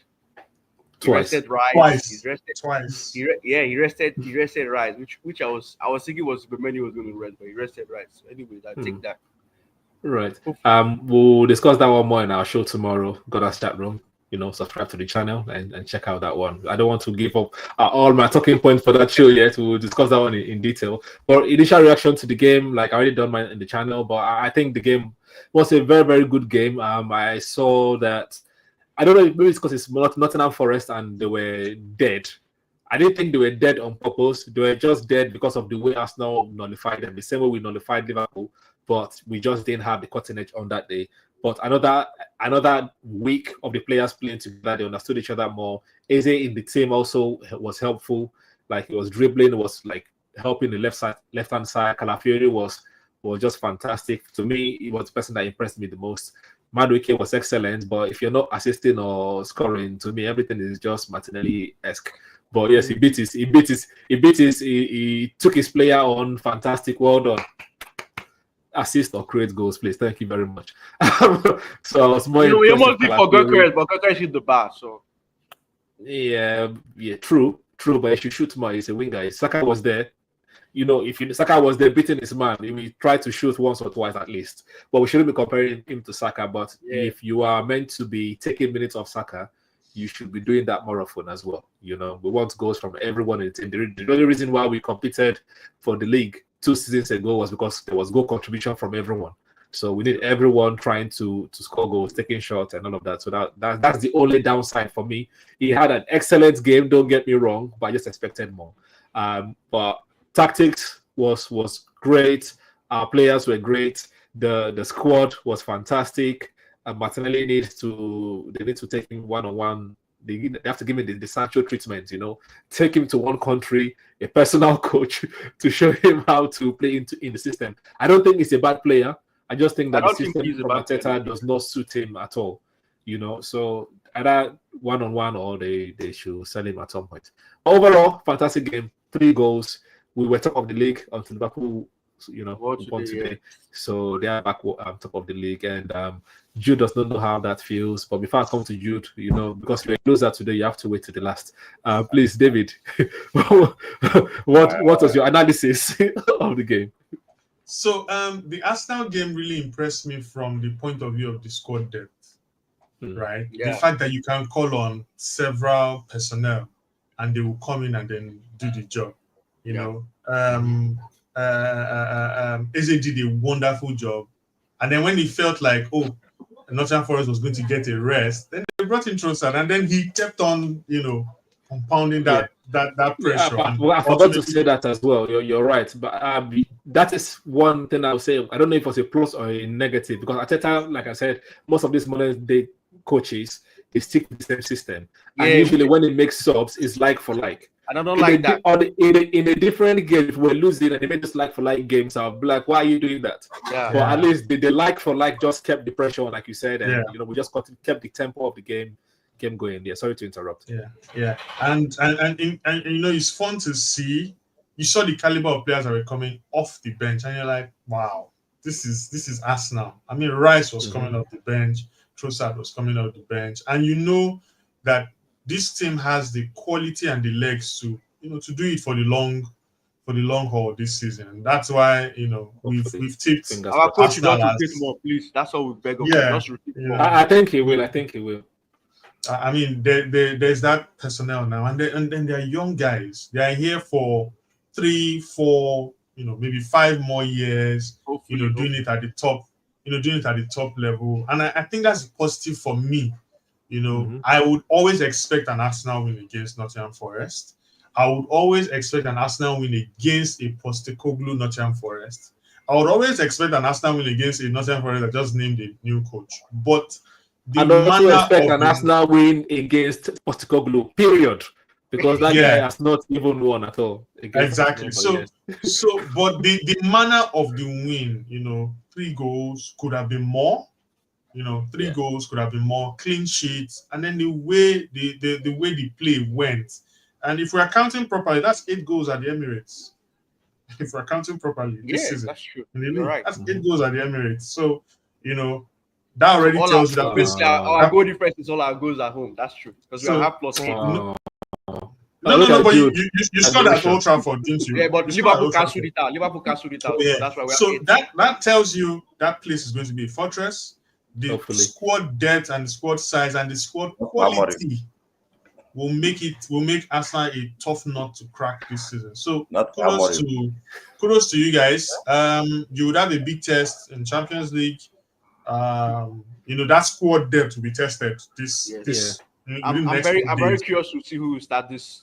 He rested Rice. Twice. He rested Rice, which I was thinking was Zubimendi was going to rest, but he rested Rice. So anyways, I take that. Right. We'll discuss that one more in our show tomorrow. Got our chat room. Subscribe to the channel and check out that one. I don't want to give up all my talking points for that show yet. We'll discuss that one in detail. But initial reaction to the game, like I already done mine in the channel, but I think the game was a very, very good game. I saw that, I don't know, maybe it's because it's Nottingham Forest and they were dead. I didn't think they were dead on purpose. They were just dead because of the way Arsenal nullified them, the same way we nullified Liverpool, but we just didn't have the cutting edge on that day. But another week of the players playing together, they understood each other more. Eze in the team also was helpful. Like he was dribbling, it was like helping the left hand side. Calafiori was just fantastic. To me, he was the person that impressed me the most. Madueke was excellent, but if you're not assisting or scoring, to me, everything is just Martinelli-esque. But yes, he took his player on. Fantastic, well done. Assist or create goals, please. Thank you very much. So I was more. We almost did for Gyökeres, but Gyökeres hit the bar. So yeah, true. But he should shoot more. He's a winger. Saka was there. If Saka was there beating his man, he will try to shoot once or twice at least. But we shouldn't be comparing him to Saka. But if you are meant to be taking minutes of Saka, you should be doing that more often as well. We want goals from everyone in the team. The only reason why we competed for the league 2 seasons ago was because there was goal contribution from everyone. So we need everyone trying to score goals, taking shots, and all of that. So that's the only downside for me. He had an excellent game, don't get me wrong, but I just expected more. But tactics was great. Our players were great. The squad was fantastic. Martinelli need to take him one-on-one. They have to give him the Sancho treatment, take him to one country, a personal coach to show him how to play in the system. I don't think he's a bad player. I just think that the system from Arteta does not suit him at all. So either one-on-one or they should sell him at some point. Overall, fantastic game, 3 goals. We were top of the league until Liverpool, won today. Yeah. So they are back top of the league. And Jude does not know how that feels. But before I come to Jude, because you're a loser today, you have to wait to the last. Please, David, what was your analysis of the game? So the Arsenal game really impressed me from the point of view of the squad depth, right? Yeah. The fact that you can call on several personnel and they will come in and then do the job. Eze did a wonderful job, and then when he felt like Nottingham Forest was going to get a rest, then they brought in Trossard, and then he kept on compounding that pressure. I forgot to say that as well. You're right, but that is one thing I would say. I don't know if it was a plus or a negative, because Arteta, like I said, most of these modern day coaches, they stick to the same system, and usually when they make subs, it's like for like. I don't like that. In a different game, if we're losing and they made just like for like games, I'll be like, why are you doing that? But at least the like for like just kept the pressure on, like you said, and we just kept the tempo of the game going. Yeah, sorry to interrupt. Yeah. And it's fun to see. You saw the caliber of players that were coming off the bench, and you're like, wow, this is Arsenal. I mean, Rice was coming off the bench, Trossard was coming off the bench, and you know that this team has the quality and the legs to do it for the long haul this season. And that's why we've tipped our coach not to repeat more, please. That's all we beg of him. Just repeat more. I think he will. I mean, there's that personnel now, and then they're young guys. They are here for 3, 4, maybe 5 more years. Hopefully, doing it at the top level, and I think that's positive for me. I would always expect an Arsenal win against Nottingham Forest. I would always expect an Arsenal win against a Postecoglou Nottingham Forest. I would always expect an Arsenal win against a Nottingham Forest that just named a new coach. But I don't expect an Arsenal win against Postecoglou, period. Because that guy has not even won at all. Exactly. But the manner of the win, 3 goals could have been more. 3 goals could have been more, clean sheets, and then the way the play went. And if we're counting properly, that's 8 goals at the Emirates. If we're counting properly this season, that's true. Right. That's 8 goals at the Emirates. So that already tells you that basically our goal difference is all our goals at home. That's true, because we have plus 8. No, but you scored at Old Trafford, didn't you? Yeah, but Liverpool cancelled it out. Yeah. That's why we're so that tells you that place is going to be a fortress. The squad depth and the squad size and the squad quality will make Arsenal a tough nut to crack this season. So kudos to you guys. You would have a big test in Champions League. That squad depth will be tested I'm very curious to see who will start this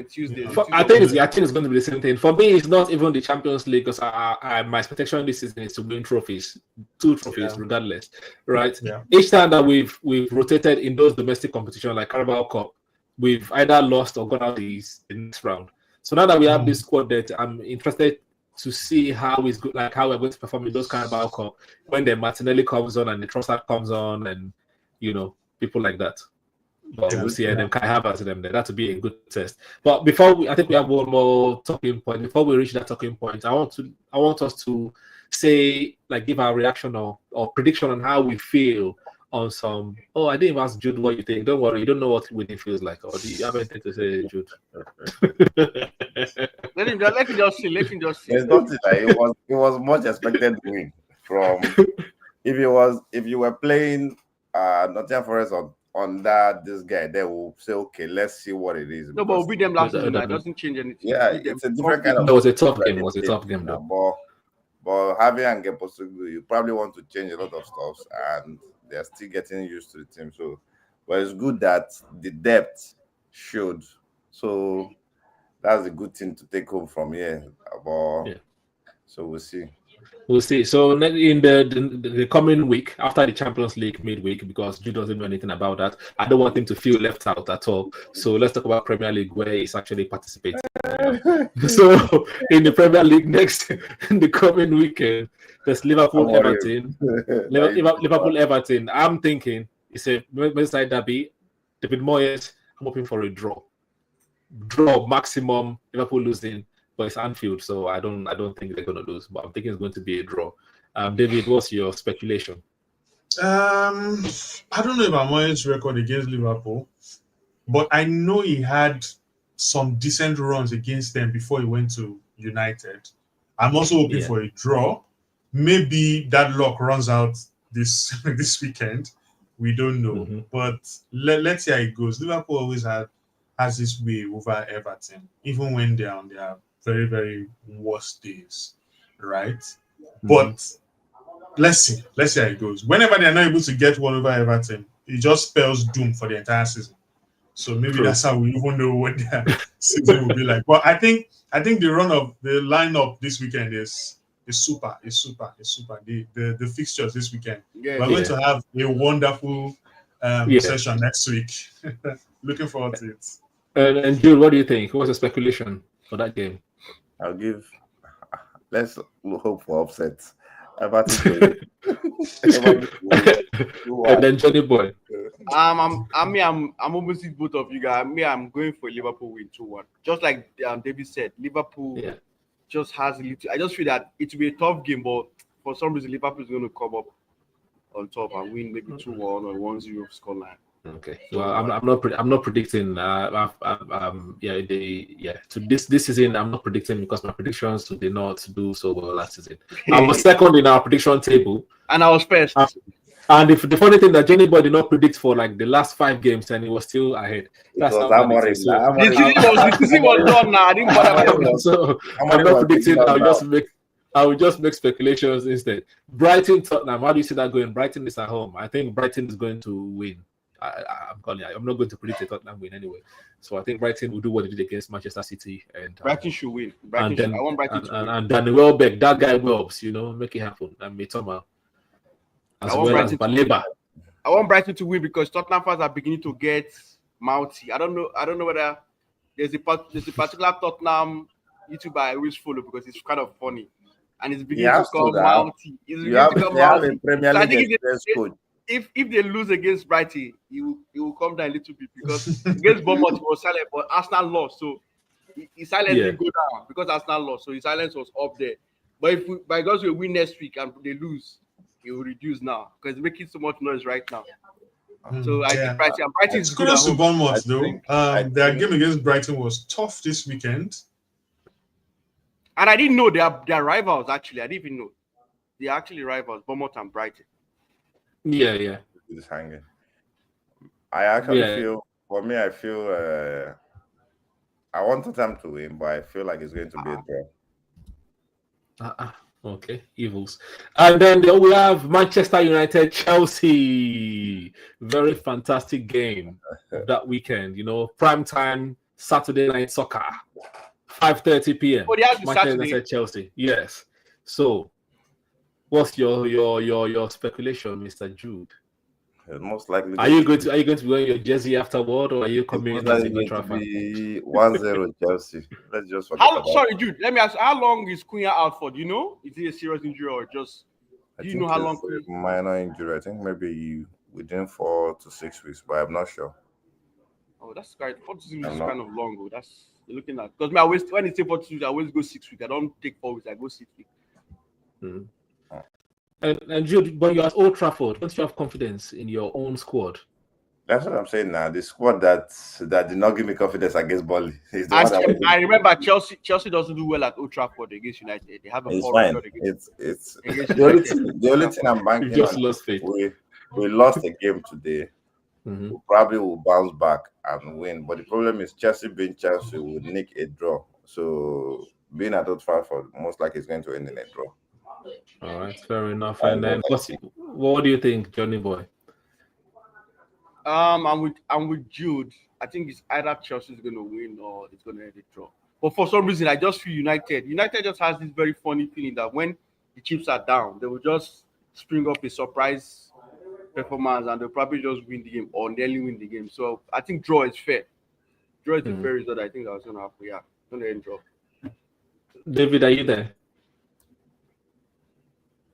Tuesday. I think it's going to be the same thing. For me, it's not even the Champions League, because my expectation this season is to win trophies, 2 trophies regardless, right? Yeah. Each time that we've rotated in those domestic competitions like Carabao Cup, we've either lost or gone out the next round. So now that we have this squad, that I'm interested to see how it's good, like how we're going to perform in those Carabao Cup when the Martinelli comes on and the Trossard comes on, and people like that. But we'll see, and then Kai Havertz them there. That would be a good test. But before I think we have one more talking point. Before we reach that talking point, I want us to say, like, give our reaction or prediction on how we feel on some. Oh, I didn't even ask Jude what you think. Don't worry, you don't know what winning feels like. Or do you have anything to say, Jude? Let him just see. There's nothing like it was much expected win from if you were playing Nottingham Forest on this guy, they will say, okay, let's see what it is. No, but we beat them last season. That doesn't change anything. Yeah, it's a different kind of. It was a tough game. It was a tough game, though. But having Ange Postecoglou, you probably want to change a lot of stuff, and they're still getting used to the team. So, but it's good that the depth showed. So that's a good thing to take home from here. So we'll see. We'll see. So in the coming week, after the Champions League midweek, because Jude doesn't know anything about that, I don't want him to feel left out at all. So let's talk about Premier League, where he's actually participating. So in the Premier League next, in the coming weekend, there's Liverpool-Everton. Liverpool-Everton. I'm thinking it's a Merseyside derby. David Moyes, I'm hoping for a draw. Draw maximum, Liverpool losing. But it's Anfield, so I don't think they're going to lose. But I'm thinking it's going to be a draw. David, what's your speculation? I don't know about Moyes' record against Liverpool, but I know he had some decent runs against them before he went to United. I'm also hoping for a draw. Maybe that luck runs out this weekend. We don't know, but let's see how it goes. Liverpool always has this way over Everton, even when they're on their very, very worst days, right? But let's see how it goes. Whenever they're not able to get one over Everton, it just spells doom for the entire season. So maybe that's how we even know what their season will be like. But I think the run of the lineup this weekend is super. The fixtures this weekend. We're going to have a wonderful session next week. Looking forward to it. And Jude, what do you think? What's the speculation for that game? Let's hope for upsets. And then Johnny Boy. I'm almost with both of you guys. I'm going for Liverpool win 2-1. Just like David said, Liverpool just has a little. I just feel that it will be a tough game, but for some reason Liverpool is going to come up on top and win maybe 2-1 or 1-0 scoreline. Okay. Well, I'm not predicting. To this season, I'm not predicting because my predictions did not do so well last season. I was second in our prediction table, and I was first. And the funny thing that Johnny Boy did not predict for like the last 5 games, and he was still ahead. That's how the season was done now. I didn't bother. So I'm not predicting. I will just make speculations instead. Brighton, Tottenham. How do you see that going? Brighton is at home. I think Brighton is going to win. I'm not going to predict a Tottenham win anyway. So I think Brighton will do what they did against Manchester City, and Brighton should win. I want Brighton to win. And Danny Welbeck, that guy Welbs, make it happen. And Mitoma, as well as Baleba. I want Brighton to win because Tottenham fans are beginning to get mouthy. I don't know whether there's a particular Tottenham YouTuber I always follow because it's kind of funny, and it's beginning to come mouthy. I think if they lose against Brighton, he will come down a little bit because against Bournemouth he was silent, but Arsenal lost, so his silence didn't go down because Arsenal lost, so his silence was up there. But if by God's will win next week and they lose, it will reduce now because it's making so much noise right now. So I think Brighton is good. Kudos to Bournemouth though. Their game against Brighton was tough this weekend, and I didn't know they are rivals. Actually, I didn't even know they are actually rivals, Bournemouth and Brighton. Yeah. It's hanging. I actually feel, for me, I feel I want Tottenham to win, but I feel like it's going to be a draw. Okay, evils. And then we have Manchester United, Chelsea. Very fantastic game that weekend. Prime time Saturday night soccer, 5:30 p.m. Oh, Manchester United, Chelsea. Yes. So, what's your speculation, Mr. Jude? Most likely. Are you going to wear your jersey afterward, or are you coming Most in as a likely neutral going to fan? be 1-0 Chelsea. Let's just forget about Sorry, Jude. Let me ask. How long is Cunha out for? Do you know? Is it a serious injury or just? I Do you think know how long? it's a minor injury. I think maybe within 4 to 6 weeks, but I'm not sure. Oh, that's quite. 4 to 6 weeks I'm is not- kind of long. Oh, that's you're looking at. Because me, I always when it's 4 to 6 weeks, I always go 6 weeks. I don't take 4 weeks. I go 6 weeks. Mhm. And Jude, when you're at Old Trafford, don't you have confidence in your own squad? That's what I'm saying now. The squad that did not give me confidence against Burnley is the one that And I remember Chelsea doesn't do well at Old Trafford against United. They have a it's poor fine. record against. It's against the only United. thing I'm You banking just on. lost faith. We lost a game today. Mhm. We probably will bounce back and win. But the problem is Chelsea being Chelsea will nick a draw. So being at Old Trafford, most likely is going to end in a draw. All right, fair enough. And then, what do you think, Johnny Boy? I'm with Jude. I think it's either Chelsea's going to win or it's going to end a draw. But for some reason, I just feel United just has this very funny feeling that when the chips are down, they will just spring up a surprise performance and they'll probably just win the game or nearly win the game. So I think draw is fair. Draw is the fair result. I think that was going to happen. Yeah, going to end draw. David, are you there?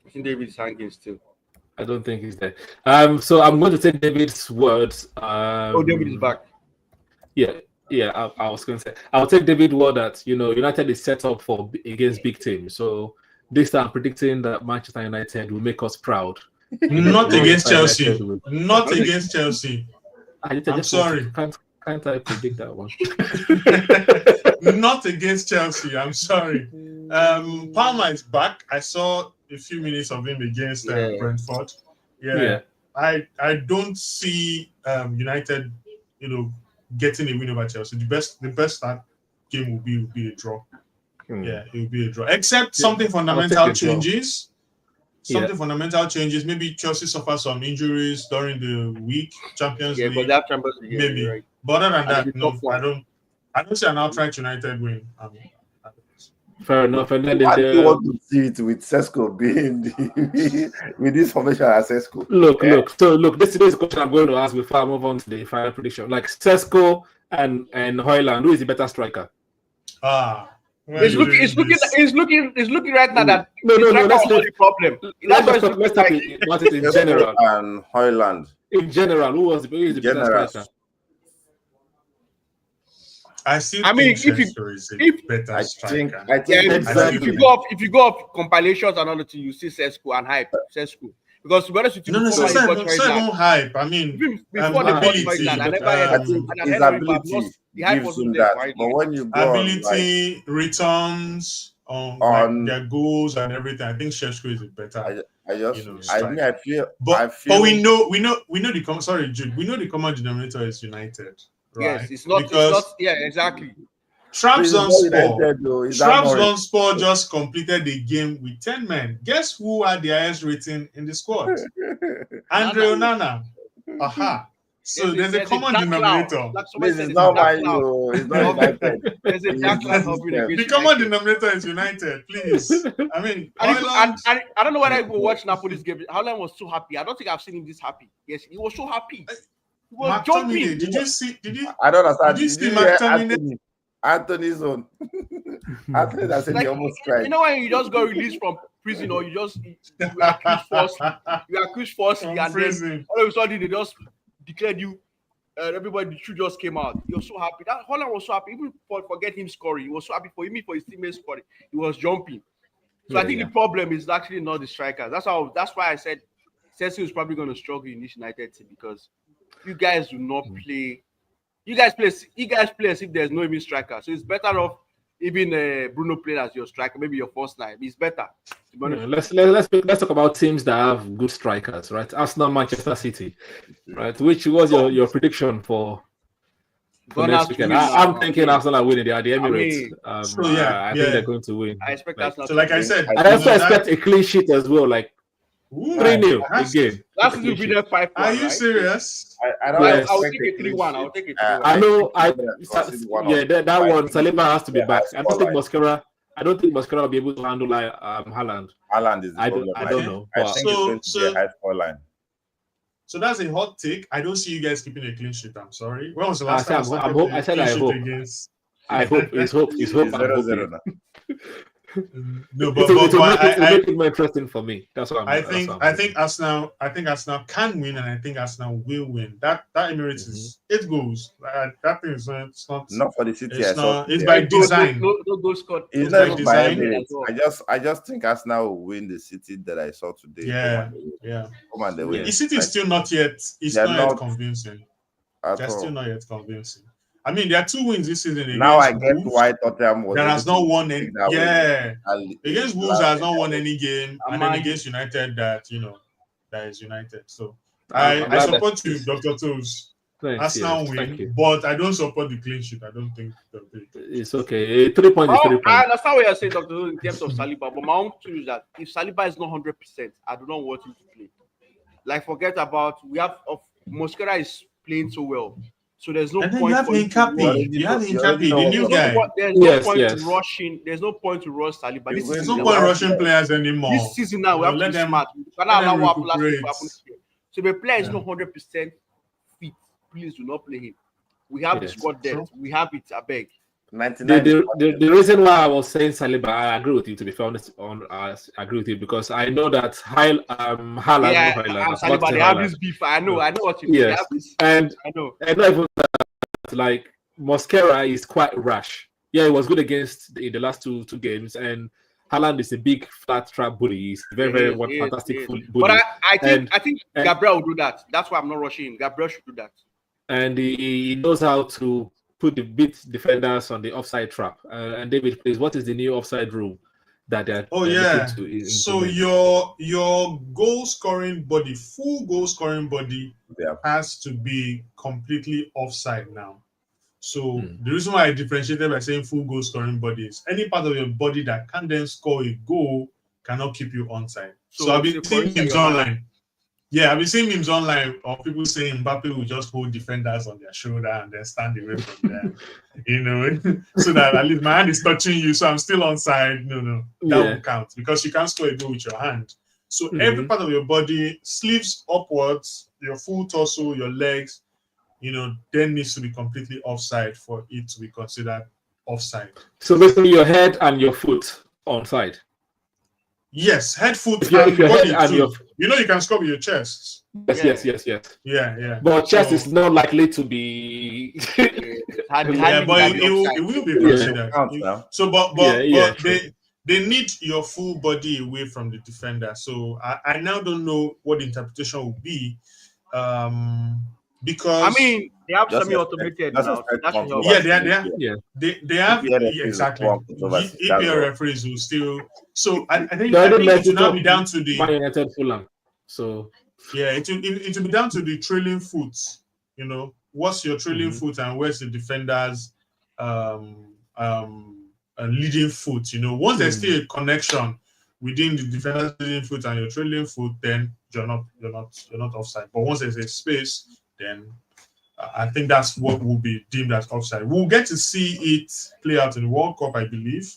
I think David is hanging still. I don't think he's there. So I'm going to take David's words. David is back. Yeah. I was going to say I'll take David's word that United is set up for against big teams. So this time I'm predicting that Manchester United will make us proud. Not against Chelsea. Not against Chelsea. I'm sorry. Can't I predict that one? Not against Chelsea. I'm sorry. Palmer is back. I saw a few minutes of him against Brentford. Yeah. I don't see United, getting a win over Chelsea. The best game will be a draw. Yeah, it will be a draw. Except something fundamental changes. Fundamental changes. Maybe Chelsea suffers some injuries during the week. Champions League. But that Champions League, maybe. Right. But other than that, no, I don't see an outright United win. Fair enough. And then I do want to see it with Sesko being with this formation as Sesko. Look. This is the question I'm going to ask before I move on to the final prediction. Like Sesko and Højlund, who is the better striker? It's looking right now that no. That's not the problem. Let's talk about it in general. And Højlund. In general, who is the better striker? I think Sesko is a better striker. I think exactly. If you go off compilations and all the things, you see Sesko and hype Sesko. Because to be honest with you, no hype. I mean, before the ability, his ability gives him that. But when you go ability, returns on their goals and everything, I think Sesko is a better. I feel. But we know the common. Sorry, Jude. We know the common denominator is United. Right? Yes, it's not. Yeah, exactly. Trabzonspor just completed the game with 10 men. Guess who had the highest rating in the squad? Andre Onana. Aha. So there's a common denominator. This is not my It's not United. The common denominator is United, please. I mean, I don't know whether I will watch Napoli's game. Højlund was so happy. I don't think I've seen him this happy. Yes, he was so happy. He was jumping. Did you see? I don't understand. Did you see McTominay? Anthony's own. Anthony that said he almost cried. You know when you just got released from prison or you accused falsely, and then all of a sudden they just declared you. Everybody, the truth just came out. He was so happy. That Højlund was so happy. Even forget him scoring, he was so happy for him, for his teammates scoring. He was jumping. So I think the problem is actually not the strikers. That's why I said Sesko is probably going to struggle in this United team because you guys do not play. You guys play as if there's no even striker. So it's better off even Bruno playing as your striker, maybe your first line. It's better. Let's talk about teams that have good strikers, right? Arsenal, Manchester City, right? Which was your prediction for next weekend? I'm thinking Arsenal are winning. They are the Emirates. I think they're going to win. I expect Arsenal. So, like I said, I also expect a clean sheet as well, like 3-0 again. That's will be there 5-1. Are you serious? I'll take a 3-1. I'll take a 3-1. I know. That one. Saliba has to be back. I don't think Mosquera will be able to handle Haaland. Haaland is the problem. I don't know. I think it's going to be a high score line. So that's a hot take. I don't see you guys keeping a clean sheet. I'm sorry. When was the last I time said, I I'm hope. I said, I hope. against? I hope. It's hope. It's hope. It's I'm 0-0 hoping. now. No, It'll make I it more interesting for me. That's what I'm. I think Arsenal can win, and I think Arsenal will win. That Emirates is 8 goals. That thing is Not for the City. It's by design. No goal scored. It's by not design. I just think Arsenal will win the City that I saw today. Yeah. Come on, they win. The City is still not yet. It's not yet convincing. They're still not yet convincing. I mean, there are 2 wins this season. Now I get why Tottenham was. There has not won any. Yeah, against Wolves has not won win. any game, and then against United, that is United. So I support you, Dr. Toes. Arsenal win, but I don't support the clean sheet. I don't think it's okay. 3 points is 3 points. I understand what you're saying, Dr. Toes, in terms of Saliba, but my own view is that if Saliba is not 100%, I do not want him to play. Like, forget about Mosquera is playing so well. So there's no point. You have Hincapié, the new guy. There's no point to rushing. There's no point to rush Saliba. There's no point rushing players anymore. This season now we have to be smart. We cannot allow what happened last week. So if a player is not 100% fit, please do not play him. We have the squad depth. We have it. I beg. The reason why I was saying Saliba, I agree with you. To be fair, I agree with you because I know that Haaland. Yeah, Saliba, they have this beef. I know what you mean. Yes, and I know. And not even that, like Mosquera is quite rash. Yeah, he was good against in the last two games, and Haaland is a big flat trap bully. He's very fantastic bully. But I think Gabriel will do that. That's why I'm not rushing him. Gabriel should do that. And he knows how to put the beat defenders on the offside trap. And David, please, what is the new offside rule that they're to so your goal scoring body, full goal scoring body, has to be completely offside now. So the reason why I differentiated by saying full goal scoring body is any part of your body that can then score a goal cannot keep you onside. So I've been seeing memes online. Yeah, I've been seeing memes online of people saying Mbappe will just hold defenders on their shoulder and then stand away from them, so that at least my hand is touching you, so I'm still onside. No, that won't count because you can't score a goal with your hand. So every part of your body, sleeves upwards, your full torso, your legs, then needs to be completely offside for it to be considered offside. So basically your head and your foot onside. Yes, head, foot, if your head and your... you can score with your chest. Yes. Yeah. But chest is not likely to be. But it will be considered. But they need your full body away from the defender. So I now don't know what the interpretation will be. Because they have semi-automated now. They have exactly. EPL referees will still. So I think it will now be down to the Man United Fulham. So it will be down to the trailing foot. What's your trailing foot and where's the defender's leading foot? Once there's still a connection within the defender's leading foot and your trailing foot, then you're not offside. But once there's a space, then I think that's what will be deemed as offside. We'll get to see it play out in the World Cup, I believe.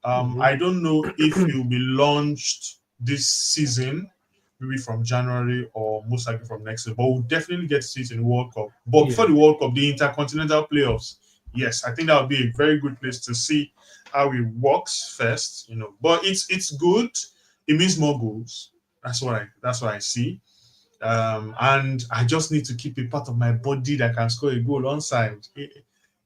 I don't know if it will be launched this season, maybe from January or most likely from next year, but we'll definitely get to see it in the World Cup. But before the World Cup, the Intercontinental Playoffs, yes, I think that would be a very good place to see how it works first, But it's good. It means more goals. That's what I see. And I just need to keep a part of my body that can score a goal onside.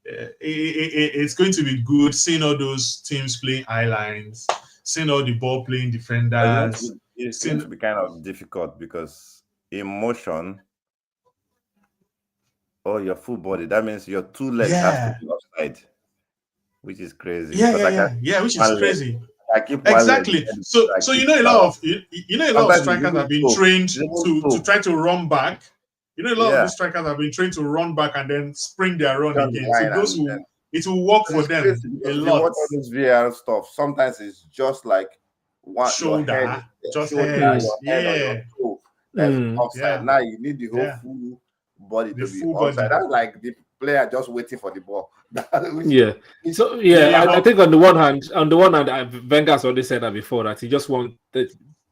It's going to be good seeing all those teams playing eye lines, seeing all the ball playing defenders. It's going to be kind of difficult because in motion, your full body, that means your 2 legs have to be offside, which is crazy. Which is crazy. Exactly. So a lot of strikers have been trained to try to run back. A lot of these strikers have been trained to run back and then spring their run again. So it will work for them a lot. Watch all this VR stuff. Sometimes it's just like one shoulder, offside. Now you need the whole full body to be offside. That's like the player just waiting for the ball. I think on the one hand, Wenger has already said that before, that he just wants there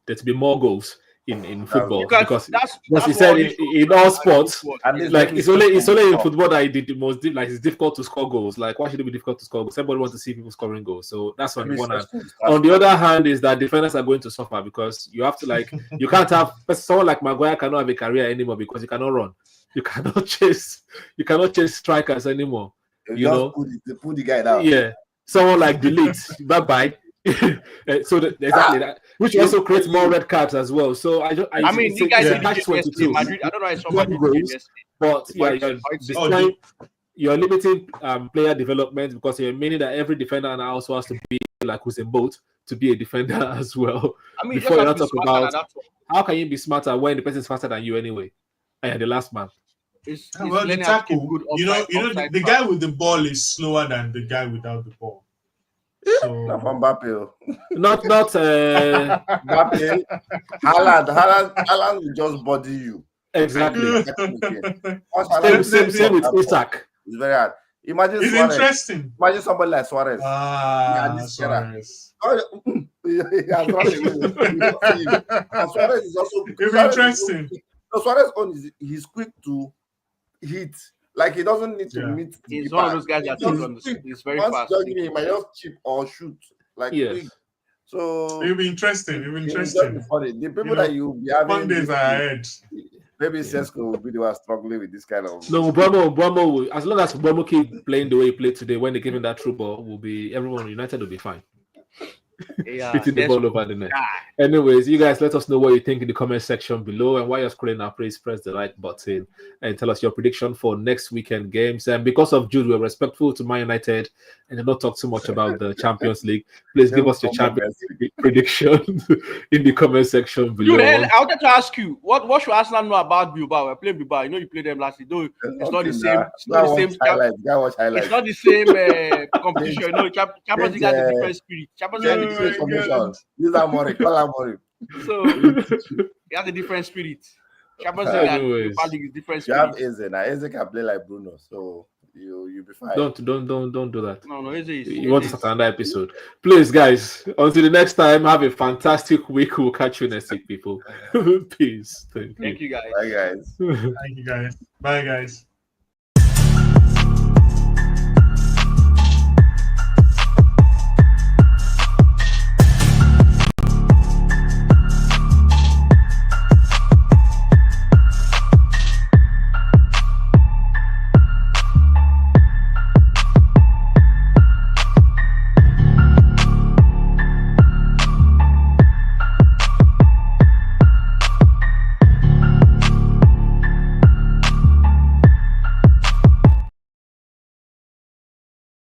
to be more goals in football because because that's he said what in all sports, At least like let me it's only see in football that it's difficult to score goals. Like why should it be difficult to score goals? Everybody wants to see people scoring goals. So that's on Maybe one hand. Sesko will start On the scoring. other hand, is that defenders are going to suffer because you have to you can't have someone like Maguire cannot have a career anymore because you cannot run. You cannot chase strikers anymore. You just put the guy down. Yeah. Someone like Delete, bye. So exactly that, which also creates more red cards as well. So I mean, you guys it's did a match 22. Madrid. I don't know. I saw One Madrid goals, yesterday. but you're limiting player development because you're meaning that every defender now also has to be like who's in boat to be a defender as well. I mean, before you just talk about how can you be smarter when the person is faster than you anyway, and the last man. It's the tackle. The guy with the ball is slower than the guy without the ball. So Not from Mbappe. Not Mbappe. Haaland will just body you. Exactly. Same with Isak. It's very hard. Imagine it's Suarez. interesting. Imagine somebody like Suarez. Suarez. Suarez is also interesting. Suarez he's quick to hit. Like he doesn't need to meet. He's one of those guys that he's very fast. He might just chip or shoot. Quick. So it'll be interesting. The people that you be having fun days ahead. Maybe Sesko will be the one struggling with this kind of. No, Bramo will, as long as Bramo keep playing the way he played today, when they give him that through ball, everyone United will be fine. Yeah, hitting the ball over the net. Anyways, you guys let us know what you think in the comment section below, and while you're scrolling up, please press the like button and tell us your prediction for next weekend games. And because of Jude, we're respectful to Man United and not talk too much about the Champions League. Please give us your Champions League prediction in the comment section below. Dude, I wanted to ask you, what should Arsenal know about Bilbao? I played Bilbao. You know you played them last year. Though it's not the same. It's not the same. It's not the same competition. You know, Champions League has a different spirit. Champions League has a different spirit. These are more collaborative. So it has a different spirit. Champions League is different spirit. You have Eze now. Eze can play like Bruno, so you'll be fine. Don't do that. No, Eze is. You want to start another episode, please, guys. Until the next time, have a fantastic week. We'll catch you next week, people. Peace. Thank you, guys. Bye, guys. Thank you, guys. Bye, guys.